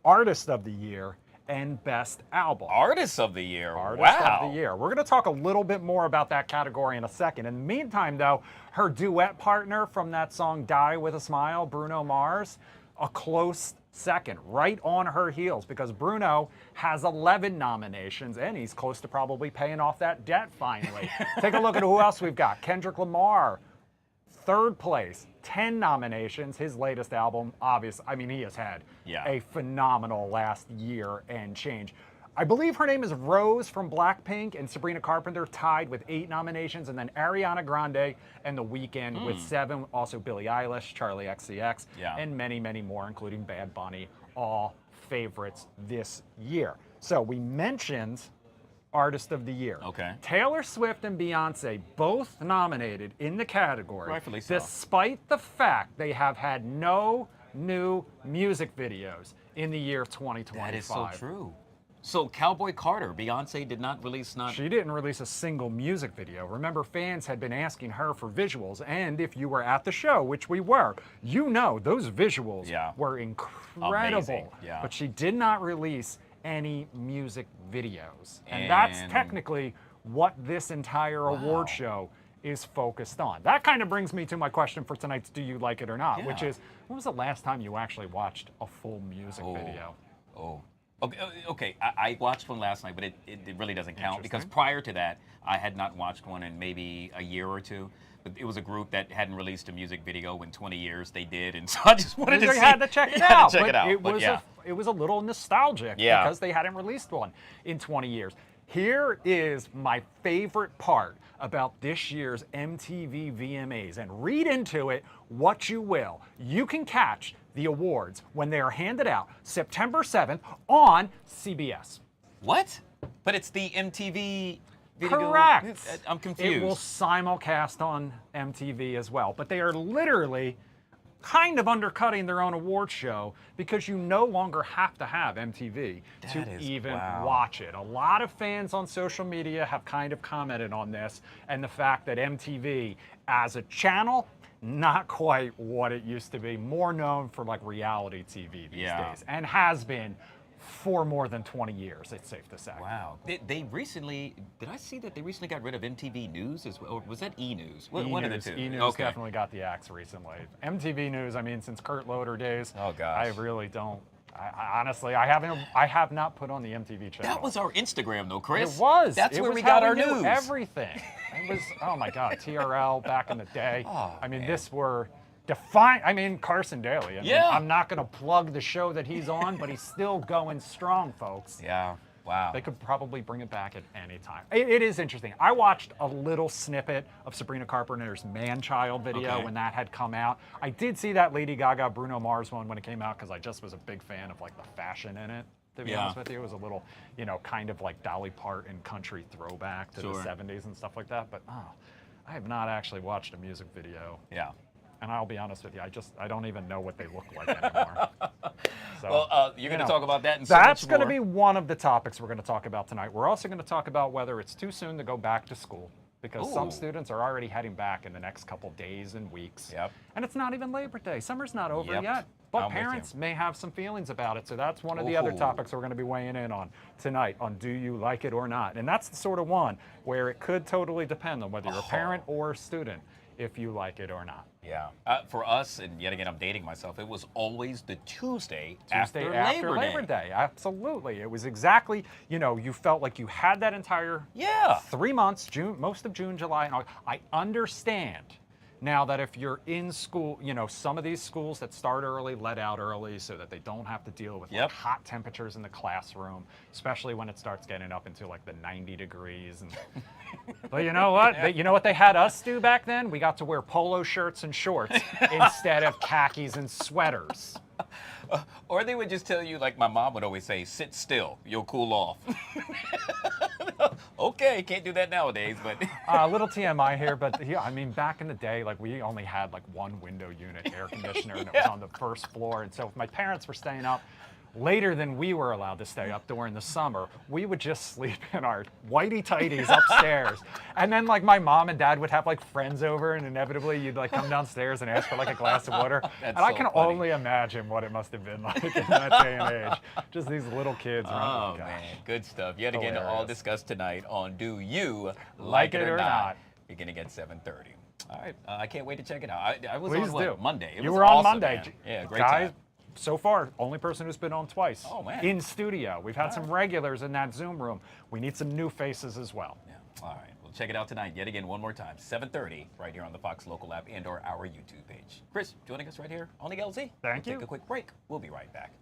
Artist of the Year, and Best Album. Artist of the Year. Artist of the Year. We're going to talk a little bit more about that category in a second. In the meantime, though, her duet partner from that song Die With a Smile, Bruno Mars, a close second, right on her heels, because Bruno has 11 nominations, and he's close to probably paying off that debt finally. Take a look at who else we've got. Kendrick Lamar, third place, 10 nominations. His latest album, obvious. I mean, he has had a phenomenal last year and change. I believe her name is Rose from Blackpink, and Sabrina Carpenter tied with 8 nominations, and then Ariana Grande and The Weeknd with 7. Also Billie Eilish, Charlie XCX, and many, many more, including Bad Bunny, all favorites this year. So we mentioned Artist of the Year. Okay. Taylor Swift and Beyonce both nominated in the category, rightfully so, despite the fact they have had no new music videos in the year 2025. That is so true. So Cowboy Carter, Beyonce did not release She didn't release a single music video. Remember, fans had been asking her for visuals, and if you were at the show, which we were, you know those visuals were incredible. Amazing. But she did not release any music videos. And that's technically what this entire award show is focused on. That kind of brings me to my question for tonight's Do You Like It or Not, which is, when was the last time you actually watched a full music video? Okay, I watched one last night, but it really doesn't count, because prior to that, I had not watched one in maybe a year or two. But it was a group that hadn't released a music video in 20 years. They did, and so I just wanted to see. Had to check it out. It was a little nostalgic because they hadn't released one in 20 years. Here is my favorite part about this year's MTV VMAs, and read into it what you will. You can catch the awards when they are handed out September 7th on CBS. What? But it's the MTV video. Correct. I'm confused. It will simulcast on MTV as well, but they are literally kind of undercutting their own award show, because you no longer have to have MTV to even watch it. A lot of fans on social media have kind of commented on this, and the fact that MTV as a channel, not quite what it used to be, more known for like reality TV these days, and has been for more than 20 years, it's safe to say. Wow. They recently, did I see that they recently got rid of MTV News as well? Or was that E-News? One of the two. E-News definitely got the axe recently. MTV News, I mean, since Kurt Loder days, I really don't. Honestly, I have not put on the MTV channel. That was our Instagram, though, Chris. It was. That's where we got our news. Everything. It was. Oh my God, TRL back in the day. I mean, this were. I mean, Carson Daly. I mean, I'm not going to plug the show that he's on, but he's still going strong, folks. Yeah. Wow. They could probably bring it back at any time. It is interesting. I watched a little snippet of Sabrina Carpenter's Man-Child video when that had come out. I did see that Lady Gaga Bruno Mars one when it came out, because I just was a big fan of like the fashion in it. To be honest with you, it was a little, kind of like Dolly Parton country throwback to the 70s and stuff like that. But I have not actually watched a music video. Yeah. And I'll be honest with you, I don't even know what they look like anymore. So, Well, you're going to talk about that and so that's much going to more. be one of the topics we're going to talk about tonight. We're also going to talk about whether it's too soon to go back to school, because some Ooh. students are already heading back in the next couple days and weeks. Yep. And it's not even Labor Day. Summer's not over Yep. yet. But I'm with you. parents may have some feelings about it. So that's one of the other Ooh. topics we're going to be weighing in on tonight, on do you like it or not. And that's the sort of one where it could totally depend on whether you're a parent or a student, if you like it or not. Yeah. For us, and yet again, I'm dating myself, it was always the Tuesday after Labor Day. Absolutely. It was exactly, you felt like you had that entire 3 months, June, most of June, July, and August. I understand now that if you're in school, some of these schools that start early let out early so that they don't have to deal with like, hot temperatures in the classroom, especially when it starts getting up into like the 90 degrees. And but you know what? You know what they had us do back then? We got to wear polo shirts and shorts instead of khakis and sweaters. Or they would just tell you, like my mom would always say, sit still, you'll cool off. Okay, can't do that nowadays, but. A little TMI here, but yeah, I mean, back in the day, like we only had like one window unit air conditioner and it was on the first floor. And so if my parents were staying up later than we were allowed to stay up during the summer, we would just sleep in our whitey tighties upstairs. And then like my mom and dad would have like friends over, and inevitably you'd like come downstairs and ask for like a glass of water. That's and I so can funny. only imagine what it must have been like in that day and age. Just these little kids. Oh, gosh. man, good stuff. Yet again, all Hilarious. discussed tonight on Do You Like It or Not? Beginning at 7:30. All right, I can't wait to check it out. I was Please on do. Monday. It You was were on awesome, Monday. man. Yeah, great Guys, time. so far, only person who's been on twice. Oh, man. In studio. We've had some regulars in that Zoom room. We need some new faces as well. Yeah. All right, we'll check it out tonight. Yet again, one more time, 7:30, right here on the Fox local app and/or our YouTube page. Chris, joining us right here on the LZ. Thank We'll you. Take a quick break. We'll be right back.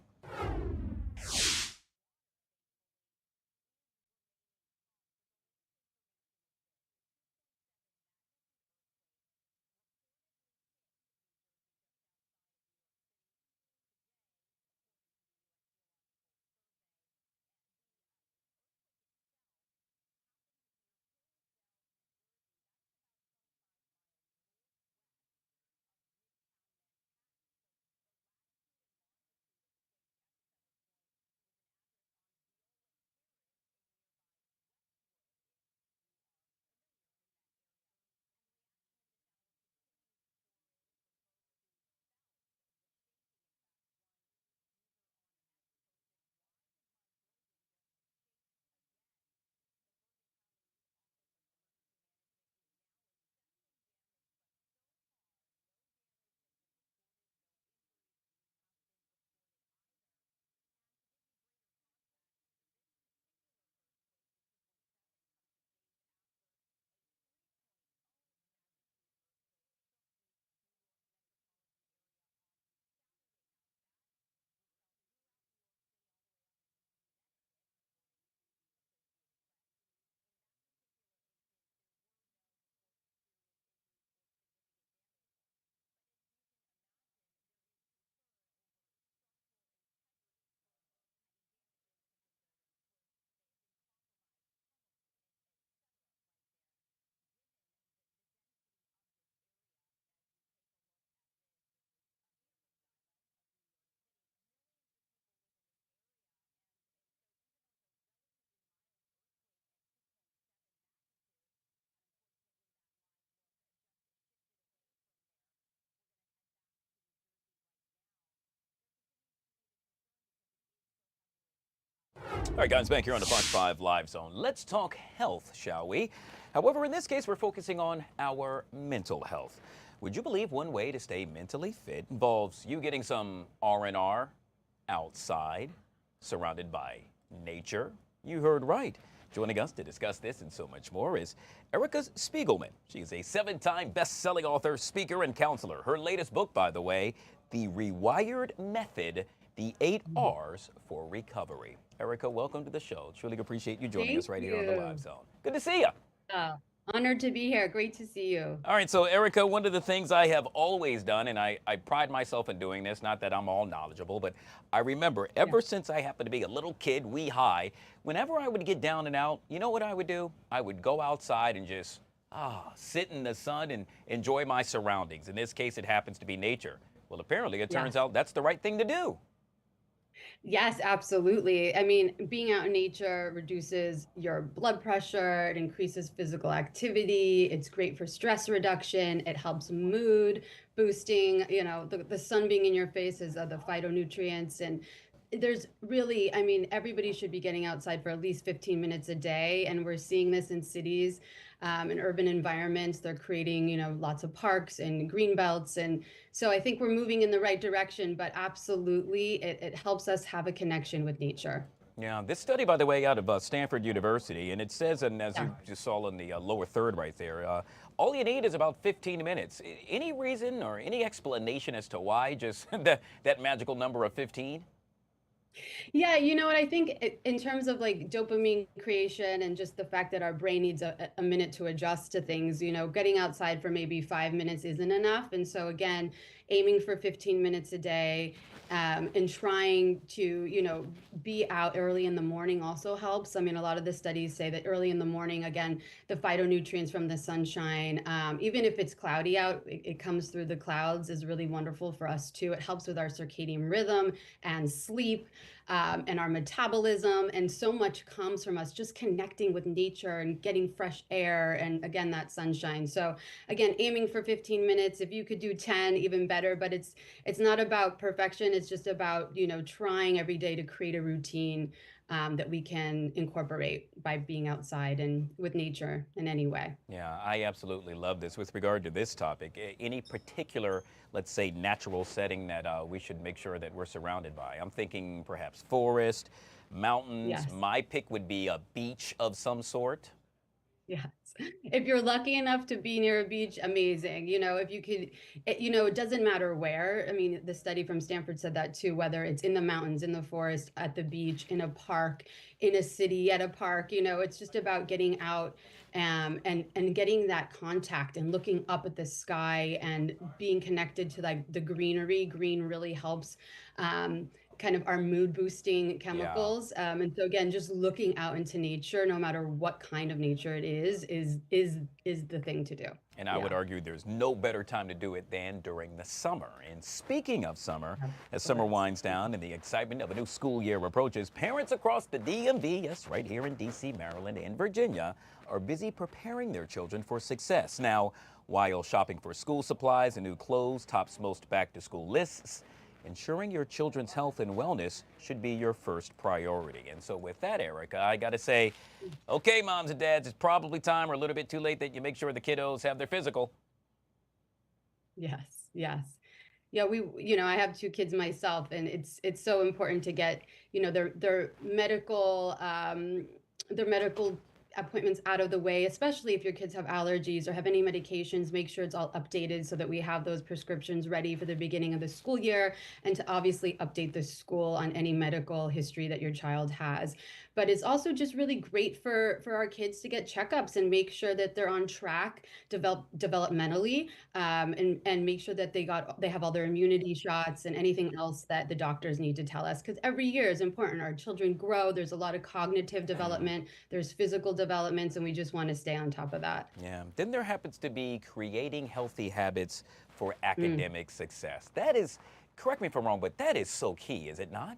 All right, guys, back here on the Fox 5 Live Zone. Let's talk health, shall we? However, in this case, we're focusing on our mental health. Would you believe one way to stay mentally fit involves you getting some R&R outside, surrounded by nature? You heard right. Joining us to discuss this and so much more is Erica Spiegelman. She's a 7-time best-selling author, speaker, and counselor. Her latest book, by the way, The Rewired Method, The 8 R's for Recovery. Erica, welcome to the show. Truly appreciate you joining us right here on the Live Zone. Good to see you. Honored to be here. Great to see you. All right, so Erica, one of the things I have always done, and I pride myself in doing this, not that I'm all knowledgeable, but I remember ever since I happened to be a little kid, wee high, whenever I would get down and out, you know what I would do? I would go outside and just Sit in the sun and enjoy my surroundings. In this case, it happens to be nature. Well, apparently it turns out that's the right thing to do. Yes, absolutely. I mean, being out in nature reduces your blood pressure, it increases physical activity, it's great for stress reduction, it helps mood boosting. You know, the sun being in your face is the phytonutrients. And there's really, I mean, everybody should be getting outside for at least 15 minutes a day. And we're seeing this in cities, in urban environments. They're creating, you know, lots of parks and green belts. And so I think we're moving in the right direction, but absolutely it helps us have a connection with nature. Yeah, this study, by the way, out of Stanford University, and it says, and as you just saw in the lower third right there, all you need is about 15 minutes. Any reason or any explanation as to why just that magical number of 15? Yeah, you know what? I think in terms of like dopamine creation and just the fact that our brain needs a minute to adjust to things, you know, getting outside for maybe 5 minutes isn't enough. And so again, aiming for 15 minutes a day, and trying to, you know, be out early in the morning also helps. I mean, a lot of the studies say that early in the morning, again, the phytonutrients from the sunshine, even if it's cloudy out, it comes through the clouds, is really wonderful for us too. It helps with our circadian rhythm and sleep, and our metabolism. And so much comes from us just connecting with nature and getting fresh air and, again, that sunshine. So again, aiming for 15 minutes. If you could do 10, even better. But it's not about perfection. It's just about, you know, trying every day to create a routine that we can incorporate by being outside and with nature in any way. Yeah, I absolutely love this. With regard to this topic, any particular, let's say, natural setting that we should make sure that we're surrounded by? I'm thinking perhaps forest, mountains. Yes. My pick would be a beach of some sort. Yes. If you're lucky enough to be near a beach, amazing. You know, if you could, you know, it doesn't matter where. I mean, the study from Stanford said that too, whether it's in the mountains, in the forest, at the beach, in a park, in a city, at a park, you know, it's just about getting out, and getting that contact and looking up at the sky and being connected to like the greenery. Green really helps, kind of our mood boosting chemicals. And so again, just looking out into nature, no matter what kind of nature it is the thing to do. And I would argue there's no better time to do it than during the summer. And speaking of summer, as summer winds down and the excitement of a new school year approaches, parents across the DMV, yes, right here in DC, Maryland, and Virginia, are busy preparing their children for success. Now, while shopping for school supplies and new clothes tops most back-to-school lists, ensuring your children's health and wellness should be your first priority. And so with that, Erica, I got to say, okay, moms and dads, it's probably time or a little bit too late that you make sure the kiddos have their physical. Yes, yes. Yeah, you know, I have 2 kids myself, and it's so important to get, you know, their medical appointments out of the way, especially if your kids have allergies or have any medications. Make sure it's all updated so that we have those prescriptions ready for the beginning of the school year, and to obviously update the school on any medical history that your child has. But it's also just really great for our kids to get checkups and make sure that they're on track developmentally, and make sure that they have all their immunity shots and anything else that the doctors need to tell us, because every year is important. Our children grow. There's a lot of cognitive development. There's physical developments, and we just want to stay on top of that. Yeah. Then there happens to be creating healthy habits for academic success. That is, correct me if I'm wrong, but that is so key, is it not?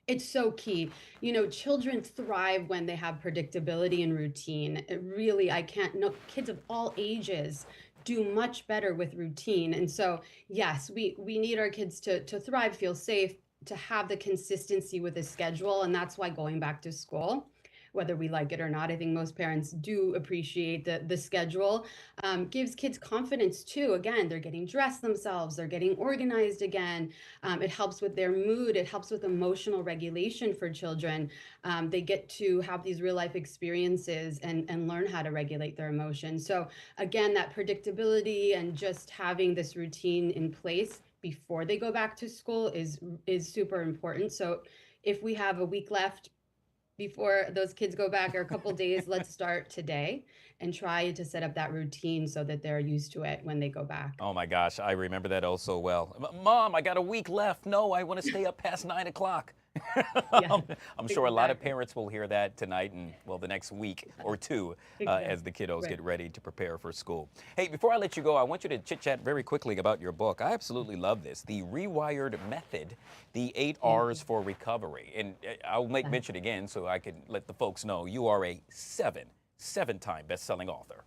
It's so key. You know, children thrive when they have predictability and routine. It really, no, kids of all ages do much better with routine. And so, yes, we need our kids to thrive, feel safe, to have the consistency with a schedule. And that's why going back to school, whether we like it or not, I think most parents do appreciate the schedule, gives kids confidence too. Again, they're getting dressed themselves, they're getting organized again. It helps with their mood, it helps with emotional regulation for children. They get to have these real life experiences and learn how to regulate their emotions. So again, that predictability and just having this routine in place before they go back to school is super important. So if we have a week left before those kids go back, or a couple days, let's start today and try to set up that routine so that they're used to it when they go back. Oh my gosh, I remember that oh so well. Mom, I got a week left. No, I want to stay up past 9 o'clock. I'm sure a lot of parents will hear that tonight and, well, the next week or two as the kiddos get ready to prepare for school. Hey, before I let you go, I want you to chit-chat very quickly about your book. I absolutely love this, The Rewired Method, The 8 R's for Recovery. And I'll make mention again so I can let the folks know you are a seven-time best-selling author.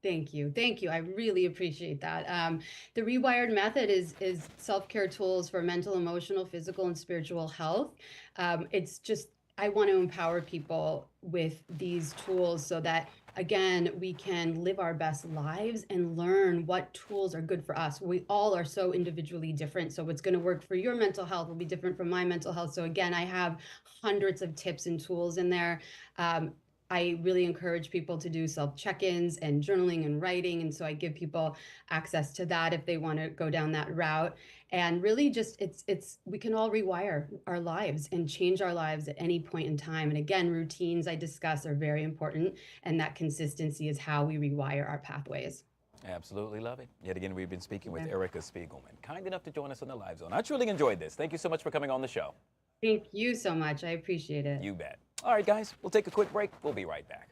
Thank you. Thank you. I really appreciate that. The Rewired Method is self-care tools for mental, emotional, physical, and spiritual health. It's just, I want to empower people with these tools so that, again, we can live our best lives and learn what tools are good for us. We all are so individually different. So what's going to work for your mental health will be different from my mental health. So again, I have hundreds of tips and tools in there. I really encourage people to do self-check-ins and journaling and writing. And so I give people access to that if they want to go down that route. And really just, we can all rewire our lives and change our lives at any point in time. And again, routines I discuss are very important. And that consistency is how we rewire our pathways. Absolutely love it. Yet again, we've been speaking with Erica Spiegelman, kind enough to join us on the Live Zone. I truly enjoyed this. Thank you so much for coming on the show. Thank you so much. I appreciate it. You bet. All right, guys, we'll take a quick break. We'll be right back.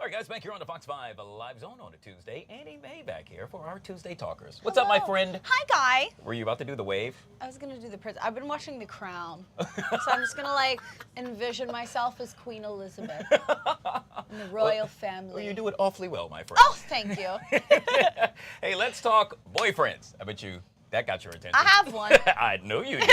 All right, guys, back here on the Fox 5 Live Zone on a Tuesday. Annie Mae back here for our Tuesday Talkers. What's up, my friend? Hi, Guy. Were you about to do the wave? I was going to do the prince. I've been watching The Crown. So I'm just going to, envision myself as Queen Elizabeth in the royal family. Well, you do it awfully well, my friend. Oh, thank you. Hey, let's talk boyfriends. I bet you that got your attention. I have one. I know you did.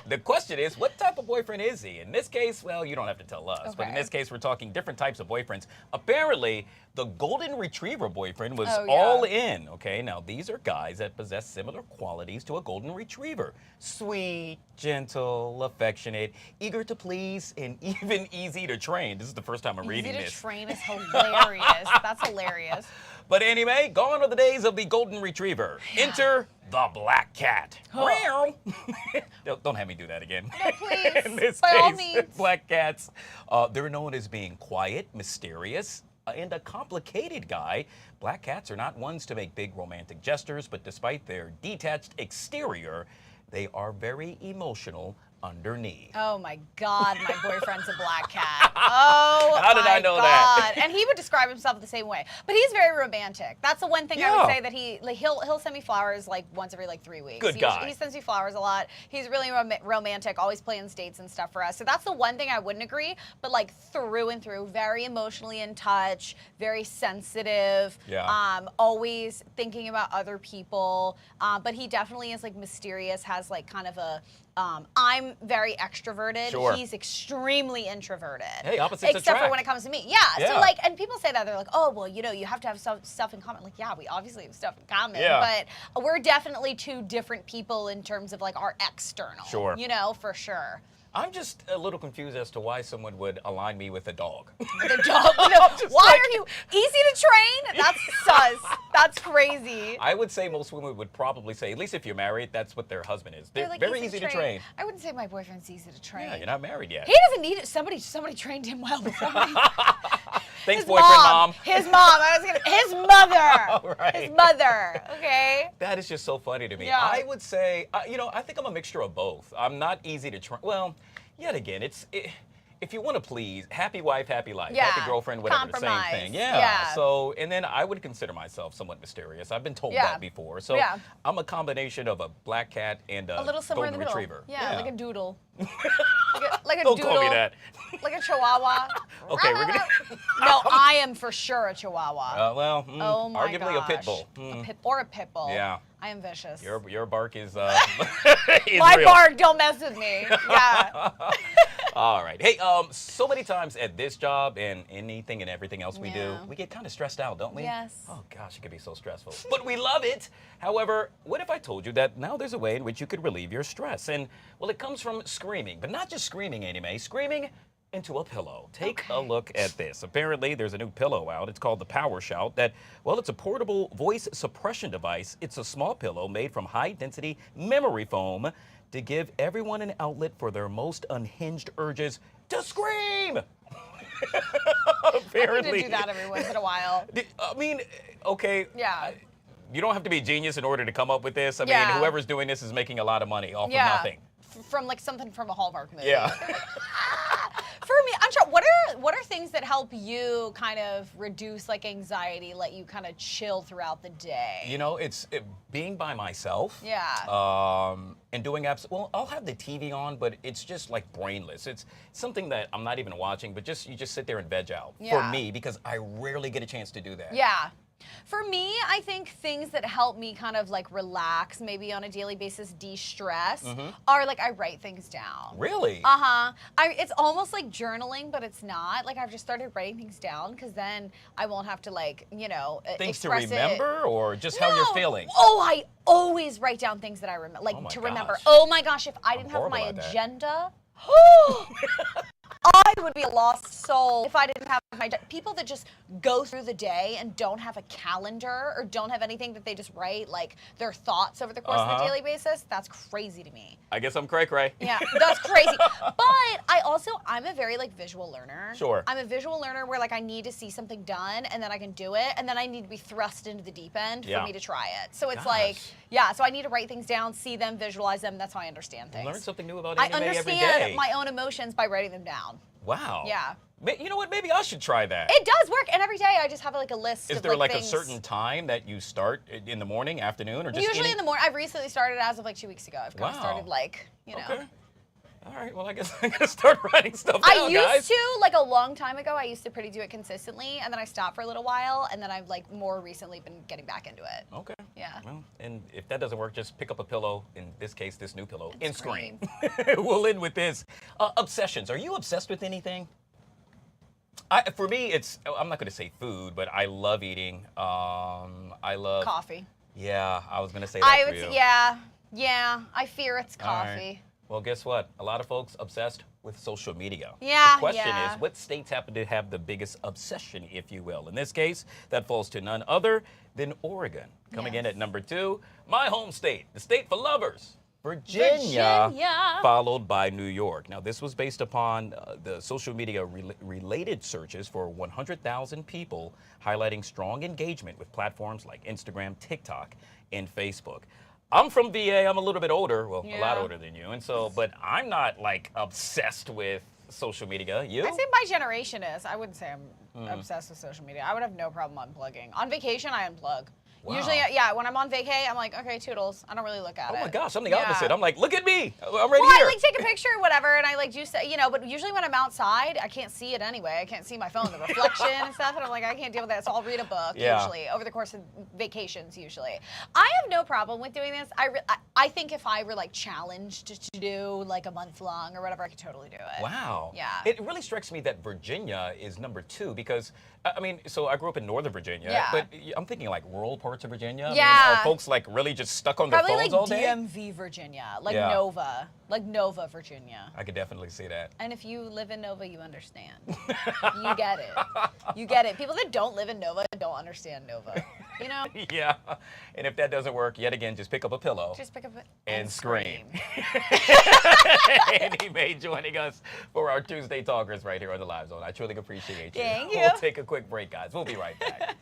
The question is, what type of boyfriend is he? In this case, well, you don't have to tell us. Okay. But in this case, we're talking different types of boyfriends. Apparently, the golden retriever boyfriend was all in. Okay, now these are guys that possess similar qualities to a golden retriever. Sweet, gentle, affectionate, eager to please, and even easy to train. This is the first time I'm reading this. Easy to train is hilarious. That's hilarious. But anyway, gone are the days of the golden retriever. Enter the black cat. Oh. Don't have me do that again. No, please. In this By all case, means. black cats, they're known as being quiet, mysterious, and a complicated guy. Black cats are not ones to make big romantic gestures, but despite their detached exterior, they are very emotional, underneath. Oh my God, my boyfriend's a black cat. Oh, How did I know that? And he would describe himself the same way. But he's very romantic. That's the one thing I would say that he'll send me flowers like once every like 3 weeks. Good guy. He sends me flowers a lot. He's really romantic, always plans dates and stuff for us. So that's the one thing I wouldn't agree. But like through and through, very emotionally in touch, very sensitive. Yeah. Always thinking about other people. But he definitely is like mysterious. Has like kind of a. I'm very extroverted. Sure. He's extremely introverted. Hey, opposites except attract. for when it comes to me. Yeah. So like, and people say that they're like, oh, well, you know, you have to have stuff in common. Like, yeah, we obviously have stuff in common. Yeah. But we're definitely two different people in terms of like our external. Sure. You know, for sure. I'm just a little confused as to why someone would align me with a dog. The dog? Why are you easy to train? That's sus. That's crazy. I would say most women would probably say, at least if you're married, that's what their husband is. They're like very easy to train. I wouldn't say my boyfriend's easy to train. Yeah, you're not married yet. He doesn't need it. Somebody trained him well before me. Thanks, His boyfriend, mom. His mom. His mother. Right. His mother. Okay. That is just so funny to me. Yeah. I would say, I think I'm a mixture of both. I'm not easy to train. Well, yet again, if you want to please, happy wife, happy life, Yeah. happy girlfriend, whatever, Compromise. the same thing. Yeah. So, and then I would consider myself somewhat mysterious. I've been told that before. So I'm a combination of a black cat and a little somewhere in golden the middle. retriever. Yeah, like a doodle. like a Don't doodle. call me that. Like a chihuahua. Okay, we're gonna. No, I am for sure a chihuahua. Oh my arguably a pit gosh. bull. Or a pit bull. Yeah. I am vicious. Your bark is. Is My real. bark, don't mess with me. Yeah. All right. Hey, so many times at this job and anything and everything else we do, we get kind of stressed out, don't we? Yes. Oh gosh, it can be so stressful. But we love it. However, what if I told you that now there's a way in which you could relieve your stress? And well, it comes from screaming, but not just screaming, Annie, screaming into a pillow. Take a look at this. Apparently, there's a new pillow out. It's called the Power Shout. It's a portable voice suppression device. It's a small pillow made from high-density memory foam to give everyone an outlet for their most unhinged urges to scream. Apparently. I need to do that every once in a while. I mean, okay. Yeah. You don't have to be a genius in order to come up with this. I mean, whoever's doing this is making a lot of money off of nothing. From like something from a Hallmark movie. Yeah. For me, I'm sure. What are things that help you kind of reduce like anxiety, let you kind of chill throughout the day? You know, it's being by myself. Yeah. And doing I'll have the TV on, but it's just like brainless. It's something that I'm not even watching, but you just sit there and veg out. For me, because I rarely get a chance to do that. Yeah. For me, I think things that help me kind of like relax, maybe on a daily basis, de-stress, are like I write things down. Really? It's almost like journaling, but it's not. Like I've just started writing things down because then I won't have to like, things to express remember or just how you're feeling? Oh, I always write down things that I remember, like remember. Gosh. Oh my gosh, if I didn't have my agenda. I would be a lost soul if I didn't have my people that just go through the day and don't have a calendar or don't have anything that they just write like their thoughts over the course of a daily basis. That's crazy to me. I guess I'm cray-cray. Yeah, that's crazy. But I'm a very like visual learner. Sure. I'm a visual learner where like I need to see something done and then I can do it and then I need to be thrust into the deep end for me to try it. So it's so I need to write things down, see them, visualize them. That's how I understand things. Learn something new about I anime every day. understand my own emotions by writing them down. Wow. Yeah. You know what? Maybe I should try that. It does work, and every day I just have like a list. Is there like a certain time that you start in the morning, afternoon, or just usually in the morning? I've recently started as of like 2 weeks ago. I've kind of started like Okay. All right. Well, I guess I'm gonna start writing stuff down, I used to like a long time ago. I used to do it consistently, and then I stopped for a little while, and then I've like more recently been getting back into it. Okay. Yeah. Well, and if that doesn't work, just pick up a pillow. In this case, this new pillow, and scream. We'll end with this. Obsessions. Are you obsessed with anything? For me, I'm not going to say food, but I love eating. I love coffee. Yeah, I was going to say that for you. Yeah. I fear it's coffee. Right. Well, guess what? A lot of folks obsessed with social media. Yeah. The question is, what states happen to have the biggest obsession, if you will? In this case, that falls to none other than Oregon. Coming in at number 2, my home state, the state for lovers. Virginia, followed by New York. Now, this was based upon the social media related searches for 100,000 people, highlighting strong engagement with platforms like Instagram, TikTok, and Facebook. I'm from VA. I'm a little bit older, well, a lot Yeah. older than you, and so, but I'm not like obsessed with social media. You? I say my generation is. I wouldn't say I'm obsessed with social media. I would have no problem unplugging. On vacation, I unplug. Wow. Usually, yeah, when I'm on vacay, I'm like, okay, toodles. I don't really look at it. Oh my gosh, I'm the Yeah. opposite. I'm like, look at me. I'm right Well, here. I like take a picture or whatever, and I like do, but usually when I'm outside, I can't see it anyway. I can't see my phone, the reflection and stuff, and I'm like, I can't deal with that, so I'll read a book usually over the course of vacations. Usually, I have no problem with doing this. I think if I were like challenged to do like a month long or whatever, I could totally do it. Wow. Yeah. It really strikes me that Virginia is number 2 because, I mean, so I grew up in Northern Virginia, Yeah. but I'm thinking like rural parts of Virginia. I mean, Yeah. are folks like really just stuck on Probably their like phones all day? DMV, Virginia, like Yeah. Nova, Virginia. I could definitely see that. And if you live in Nova, you understand. You get it. You get it. People that don't live in Nova don't understand Nova. You know? Yeah. And if that doesn't work, yet again, just pick up a pillow. Just pick up and scream. Andy May joining us for our Tuesday Talkers right here on the Live Zone. I truly appreciate you. Thank you. We'll take a quick break, guys. We'll be right back.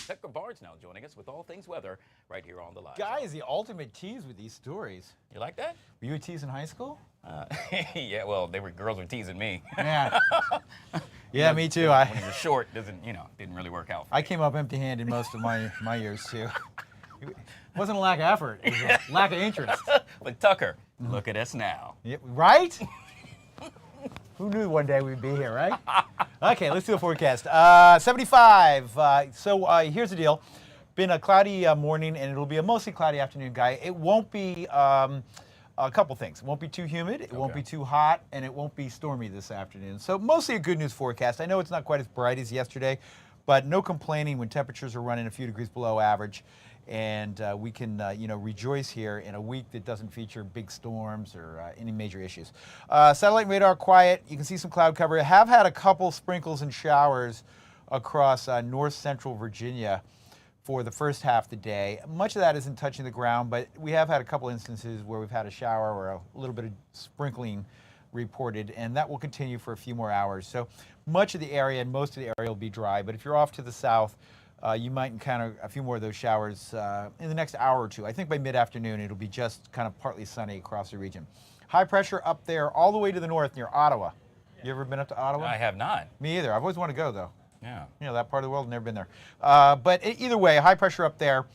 Tucker Barnes now joining us with all things weather right here on the Live Guy Zone. is the ultimate tease with these stories. You like that? Were you a tease in high school? Yeah, well, girls were teasing me. Yeah. Yeah, me too. When you're short, didn't really work out. I came up empty-handed most of my years too. It wasn't a lack of effort, it was a lack of interest. But Tucker, look at us now. Yeah, right? Who knew one day we'd be here, right? Okay, let's do the forecast. 75. Here's the deal. Been a cloudy morning, and it'll be a mostly cloudy afternoon, Guy. It won't be a couple things. It won't be too humid, it won't be too hot, and it won't be stormy this afternoon. So mostly a good news forecast. I know it's not quite as bright as yesterday, but no complaining when temperatures are running a few degrees below average. And we can, rejoice here in a week that doesn't feature big storms or any major issues. Satellite and radar quiet. You can see some cloud cover. Have had a couple sprinkles and showers across north central Virginia for the first half of the day. Much of that isn't touching the ground, but we have had a couple instances where we've had a shower or a little bit of sprinkling reported, and that will continue for a few more hours. So much of the area and most of the area will be dry, but if you're off to the south, you might encounter a few more of those showers in the next hour or two. I think by mid-afternoon, it'll be just kind of partly sunny across the region. High pressure up there all the way to the north near Ottawa. You ever been up to Ottawa? I have not. Me either. I've always wanted to go, though. Yeah. That part of the world, never been there. But either way, high pressure up there.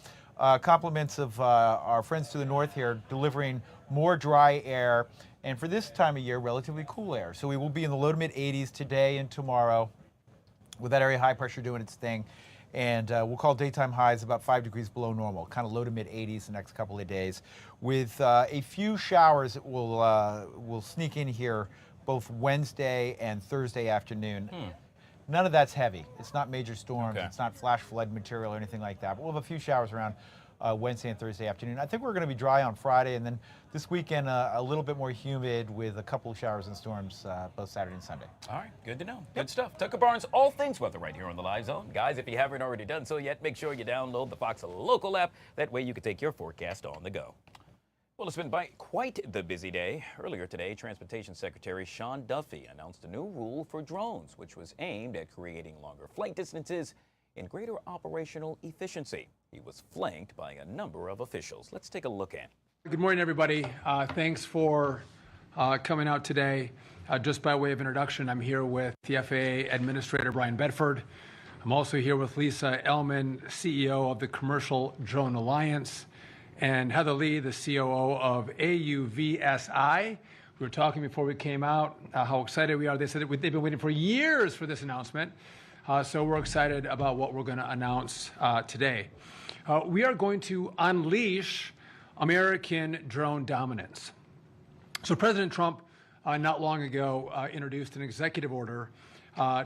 Compliments of our friends to the north here, delivering more dry air. And for this time of year, relatively cool air. So we will be in the low to mid 80s today and tomorrow with that area high pressure doing its thing. And we'll call daytime highs about 5 degrees below normal, kind of low to mid 80s the next couple of days, with a few showers that will sneak in here both Wednesday and Thursday afternoon. None of that's heavy. It's not major storms. Okay. It's not flash flood material or anything like that. But we'll have a few showers around Wednesday and Thursday afternoon. I think we're going to be dry on Friday, and then this weekend a little bit more humid with a couple of showers and storms both Saturday and Sunday. All right, good to know. Good stuff. Tucker Barnes, all things weather right here on the Live Zone. Guys, if you haven't already done so yet, make sure you download the Fox Local app. That way you can take your forecast on the go. Well, it's been quite the busy day. Earlier today, Transportation Secretary Sean Duffy announced a new rule for drones, which was aimed at creating longer flight distances and greater operational efficiency. He was flanked by a number of officials. Let's take a look at it. Good morning, everybody. Thanks for coming out today. Just by way of introduction, I'm here with the FAA Administrator Brian Bedford. I'm also here with Lisa Ellman, CEO of the Commercial Drone Alliance, and Heather Lee, the COO of AUVSI. We were talking before we came out how excited we are. They said that they've been waiting for years for this announcement. So we're excited about what we're going to announce today. We are going to unleash American drone dominance. So President Trump, not long ago, introduced an executive order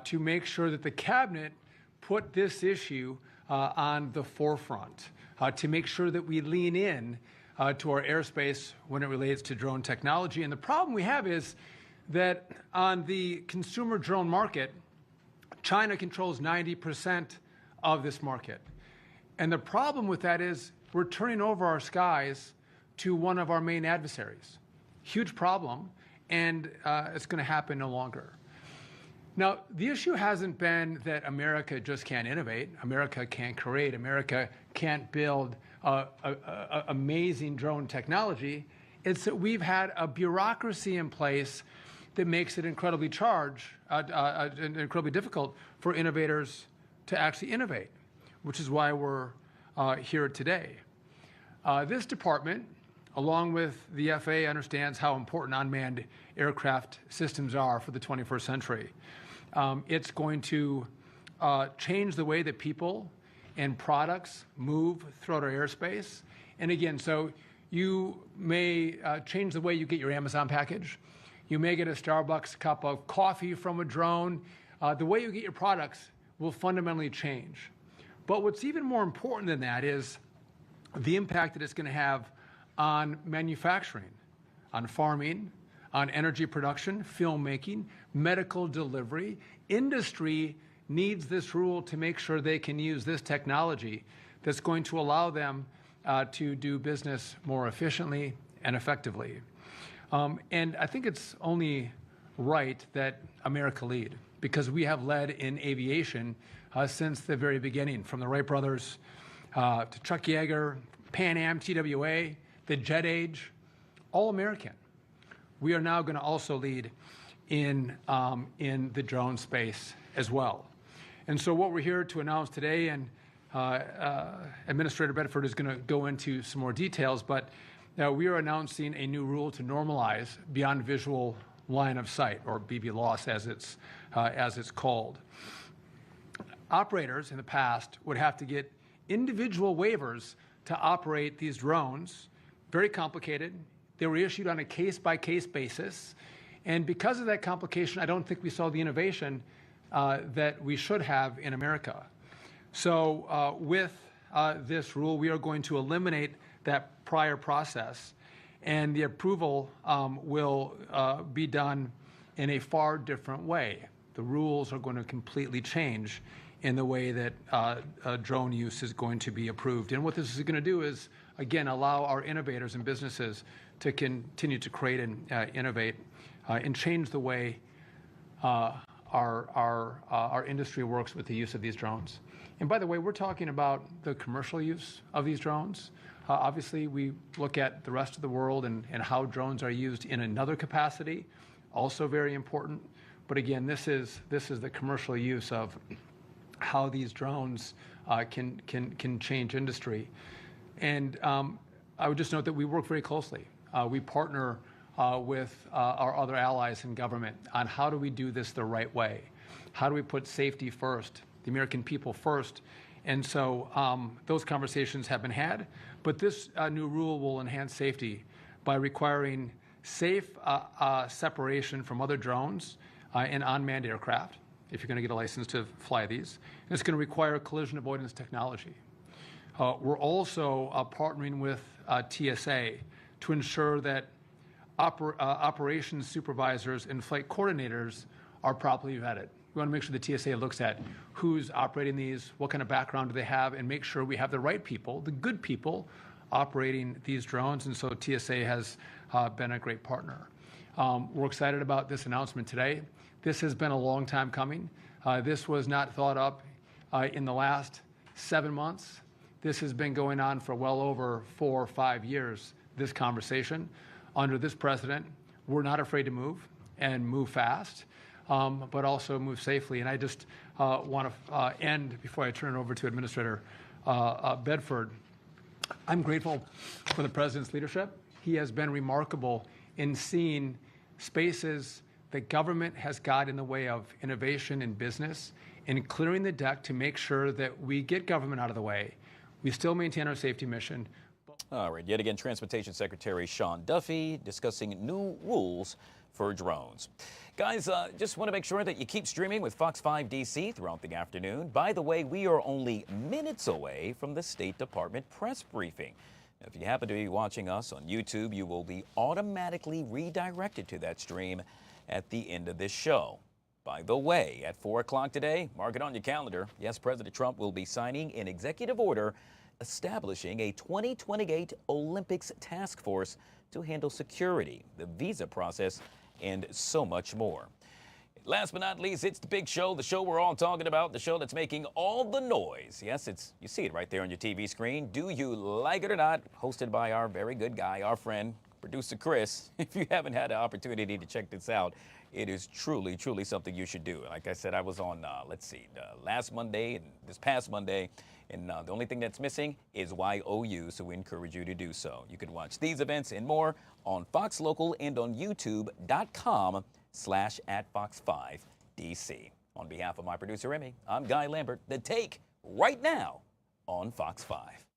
to make sure that the cabinet put this issue on the forefront, to make sure that we lean in to our airspace when it relates to drone technology. And the problem we have is that on the consumer drone market, China controls 90% of this market. And the problem with that is we're turning over our skies to one of our main adversaries. Huge problem, and it's going to happen no longer. Now, the issue hasn't been that America just can't innovate, America can't create, America can't build amazing drone technology. It's that we've had a bureaucracy in place that makes it incredibly incredibly difficult for innovators to actually innovate, which is why we're here today. This department, along with the FAA, understands how important unmanned aircraft systems are for the 21st century. It's going to change the way that people and products move throughout our airspace. And again, so you may change the way you get your Amazon package. You may get a Starbucks cup of coffee from a drone. The way you get your products will fundamentally change. But what's even more important than that is the impact that it's going to have on manufacturing, on farming, on energy production, filmmaking, medical delivery. Industry needs this rule to make sure they can use this technology that's going to allow them to do business more efficiently and effectively. And I think it's only right that America lead, because we have led in aviation since the very beginning, from the Wright brothers to Chuck Yeager, Pan Am, TWA, the jet age, all American. We are now going to also lead in the drone space as well. And so what we're here to announce today, and Administrator Bedford is going to go into some more details, but we are announcing a new rule to normalize beyond visual line of sight, or BVLOS as it's called. Operators in the past would have to get individual waivers to operate these drones. Very complicated. They were issued on a case-by-case basis. And because of that complication, I don't think we saw the innovation that we should have in America. So with this rule, we are going to eliminate that prior process, and the approval will be done in a far different way. The rules are going to completely change in the way that drone use is going to be approved. And what this is going to do is, again, allow our innovators and businesses to continue to create and innovate and change the way our industry works with the use of these drones. And by the way, we're talking about the commercial use of these drones. Obviously, we look at the rest of the world and how drones are used in another capacity, also very important. But again, this is the commercial use of how these drones can change industry. And I would just note that we work very closely. We partner with our other allies in government on how do we do this the right way? How do we put safety first, the American people first, And so those conversations have been had, but this new rule will enhance safety by requiring safe separation from other drones and unmanned aircraft, if you're going to get a license to fly these. And it's going to require collision avoidance technology. We're also partnering with TSA to ensure that operations supervisors and flight coordinators are properly vetted. We want to make sure the TSA looks at who's operating these, what kind of background do they have, and make sure we have the right people, the good people, operating these drones. And so TSA has been a great partner. We're excited about this announcement today. This has been a long time coming. This was not thought up in the last 7 months. This has been going on for well over 4 or 5 years, this conversation. Under this president, we're not afraid to move and move fast, but also move safely. And I just want to end, before I turn it over to Administrator Bedford, I'm grateful for the president's leadership. He has been remarkable in seeing spaces that government has got in the way of innovation and business, and clearing the deck to make sure that we get government out of the way. We still maintain our safety mission. All right, yet again, Transportation Secretary Sean Duffy discussing new rules for drones. Guys, just want to make sure that you keep streaming with Fox 5 DC throughout the afternoon. By the way, we are only minutes away from the State Department press briefing. Now, if you happen to be watching us on YouTube, you will be automatically redirected to that stream at the end of this show. By the way, at 4 o'clock today, mark it on your calendar. Yes, President Trump will be signing an executive order establishing a 2028 Olympics task force to handle security, the visa process, and so much more. Last but not least, it's the big show, the show we're all talking about, the show that's making all the noise. Yes, you see it right there on your TV screen. Do you like it or not? Hosted by our very good guy, our friend, producer Chris. If you haven't had the opportunity to check this out, it is truly, truly something you should do. Like I said, I was on, last Monday and this past Monday, and the only thing that's missing is YOU, so we encourage you to do so. You can watch these events and more on Fox Local and on youtube.com/@Fox5DC. On behalf of my producer, Emmy, I'm Guy Lambert. The Take right now on Fox 5.